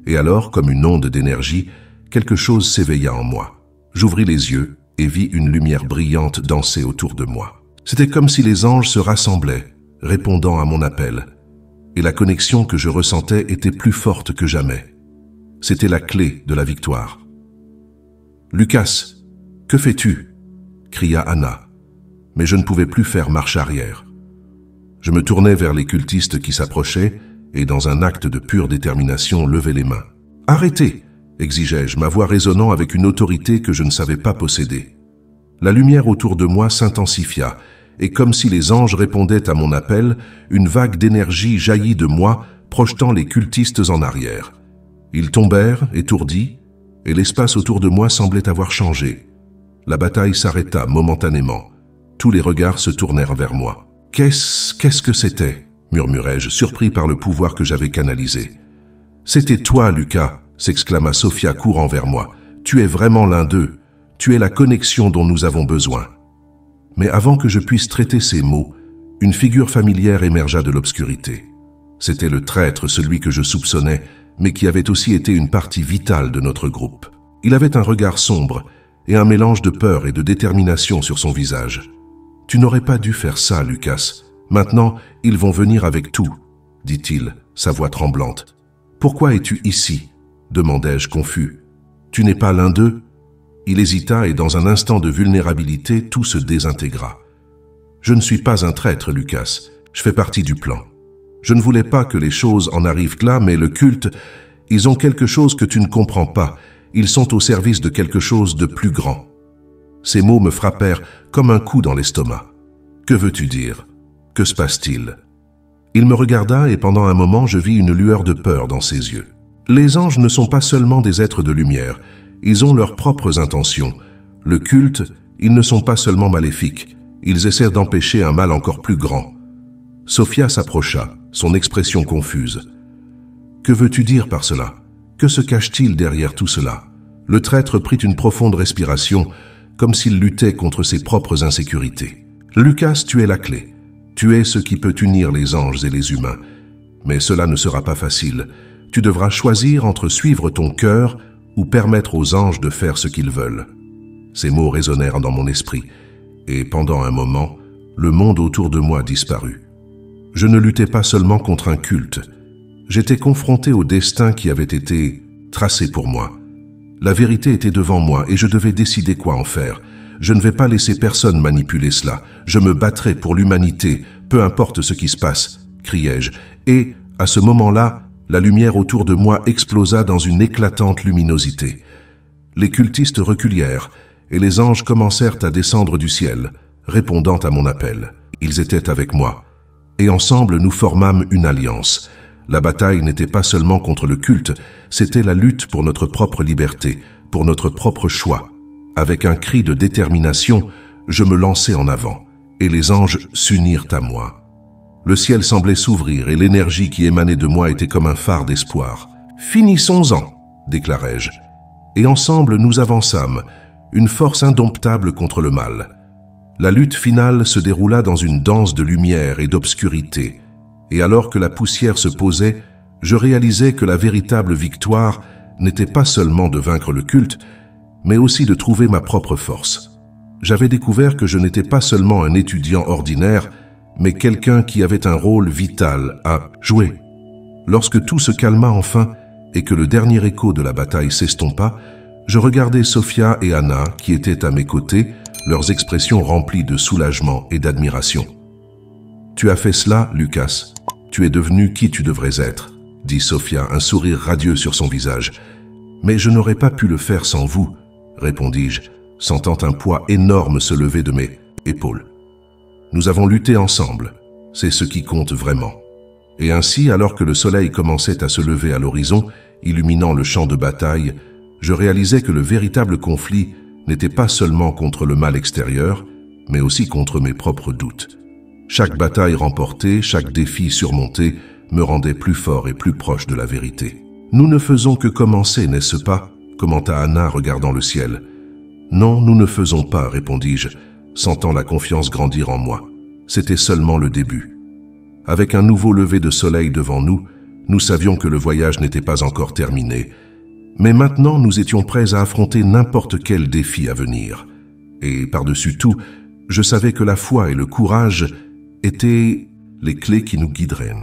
Et alors, comme une onde d'énergie, quelque chose s'éveilla en moi. J'ouvris les yeux et vis une lumière brillante danser autour de moi. C'était comme si les anges se rassemblaient, répondant à mon appel. Et la connexion que je ressentais était plus forte que jamais. C'était la clé de la victoire. « Lucas, que fais-tu » cria Anna. Mais je ne pouvais plus faire marche arrière. Je me tournai vers les cultistes qui s'approchaient et, dans un acte de pure détermination, levai les mains. « Arrêtez !» exigeai-je, ma voix résonnant avec une autorité que je ne savais pas posséder. La lumière autour de moi s'intensifia, et comme si les anges répondaient à mon appel, une vague d'énergie jaillit de moi, projetant les cultistes en arrière. Ils tombèrent, étourdis, et l'espace autour de moi semblait avoir changé. La bataille s'arrêta momentanément. Tous les regards se tournèrent vers moi. « Qu'est-ce que c'était ?» murmurai-je, surpris par le pouvoir que j'avais canalisé. « C'était toi, Lucas !» s'exclama Sophia courant vers moi. « Tu es vraiment l'un d'eux. Tu es la connexion dont nous avons besoin. » Mais avant que je puisse traiter ces mots, une figure familière émergea de l'obscurité. C'était le traître, celui que je soupçonnais, mais qui avait aussi été une partie vitale de notre groupe. Il avait un regard sombre et un mélange de peur et de détermination sur son visage. « Tu n'aurais pas dû faire ça, Lucas. Maintenant, ils vont venir avec tout, » dit-il, sa voix tremblante. « Pourquoi es-tu ici ?» demandai-je confus. « Tu n'es pas l'un d'eux ?» Il hésita et dans un instant de vulnérabilité, tout se désintégra. « Je ne suis pas un traître, Lucas. Je fais partie du plan. Je ne voulais pas que les choses en arrivent là, mais le culte, ils ont quelque chose que tu ne comprends pas. Ils sont au service de quelque chose de plus grand. » Ces mots me frappèrent comme un coup dans l'estomac. « Que veux-tu dire? Que se passe-t-il » Il me regarda et pendant un moment je vis une lueur de peur dans ses yeux. Les anges ne sont pas seulement des êtres de lumière, ils ont leurs propres intentions. Le culte, ils ne sont pas seulement maléfiques, ils essaient d'empêcher un mal encore plus grand. Sophia s'approcha, son expression confuse. « Que veux-tu dire par cela? Que se cache-t-il derrière tout cela ?» Le traître prit une profonde respiration, comme s'il luttait contre ses propres insécurités. « Lucas, tu es la clé. Tu es ce qui peut unir les anges et les humains. Mais cela ne sera pas facile. Tu devras choisir entre suivre ton cœur ou permettre aux anges de faire ce qu'ils veulent. » Ces mots résonnèrent dans mon esprit, et pendant un moment, le monde autour de moi disparut. Je ne luttais pas seulement contre un culte. J'étais confronté au destin qui avait été tracé pour moi. La vérité était devant moi et je devais décider quoi en faire. Je ne vais pas laisser personne manipuler cela. Je me battrai pour l'humanité, peu importe ce qui se passe, criai-je. Et, à ce moment-là, la lumière autour de moi explosa dans une éclatante luminosité. Les cultistes reculèrent et les anges commencèrent à descendre du ciel, répondant à mon appel. Ils étaient avec moi. Et ensemble, nous formâmes une alliance. La bataille n'était pas seulement contre le culte, c'était la lutte pour notre propre liberté, pour notre propre choix. Avec un cri de détermination, je me lançai en avant, et les anges s'unirent à moi. Le ciel semblait s'ouvrir et l'énergie qui émanait de moi était comme un phare d'espoir. « Finissons-en !» déclarai-je. Et ensemble nous avançâmes, une force indomptable contre le mal. La lutte finale se déroula dans une danse de lumière et d'obscurité, et alors que la poussière se posait, je réalisais que la véritable victoire n'était pas seulement de vaincre le culte, mais aussi de trouver ma propre force. J'avais découvert que je n'étais pas seulement un étudiant ordinaire, mais quelqu'un qui avait un rôle vital à jouer. Lorsque tout se calma enfin et que le dernier écho de la bataille s'estompa, je regardais Sophia et Anna qui étaient à mes côtés, leurs expressions remplies de soulagement et d'admiration. « Tu as fait cela, Lucas. Tu es devenu qui tu devrais être, » dit Sophia, un sourire radieux sur son visage. « Mais je n'aurais pas pu le faire sans vous, » répondis-je, sentant un poids énorme se lever de mes épaules. « Nous avons lutté ensemble, c'est ce qui compte vraiment. » Et ainsi, alors que le soleil commençait à se lever à l'horizon, illuminant le champ de bataille, je réalisais que le véritable conflit n'était pas seulement contre le mal extérieur, mais aussi contre mes propres doutes. Chaque bataille remportée, chaque défi surmonté, me rendait plus fort et plus proche de la vérité. « Nous ne faisons que commencer, n'est-ce pas ?» commenta Anna regardant le ciel. « Non, nous ne faisons pas, répondis-je, sentant la confiance grandir en moi. C'était seulement le début. Avec un nouveau lever de soleil devant nous, nous savions que le voyage n'était pas encore terminé. Mais maintenant, nous étions prêts à affronter n'importe quel défi à venir. Et par-dessus tout, je savais que la foi et le courage étaient les clés qui nous guideraient.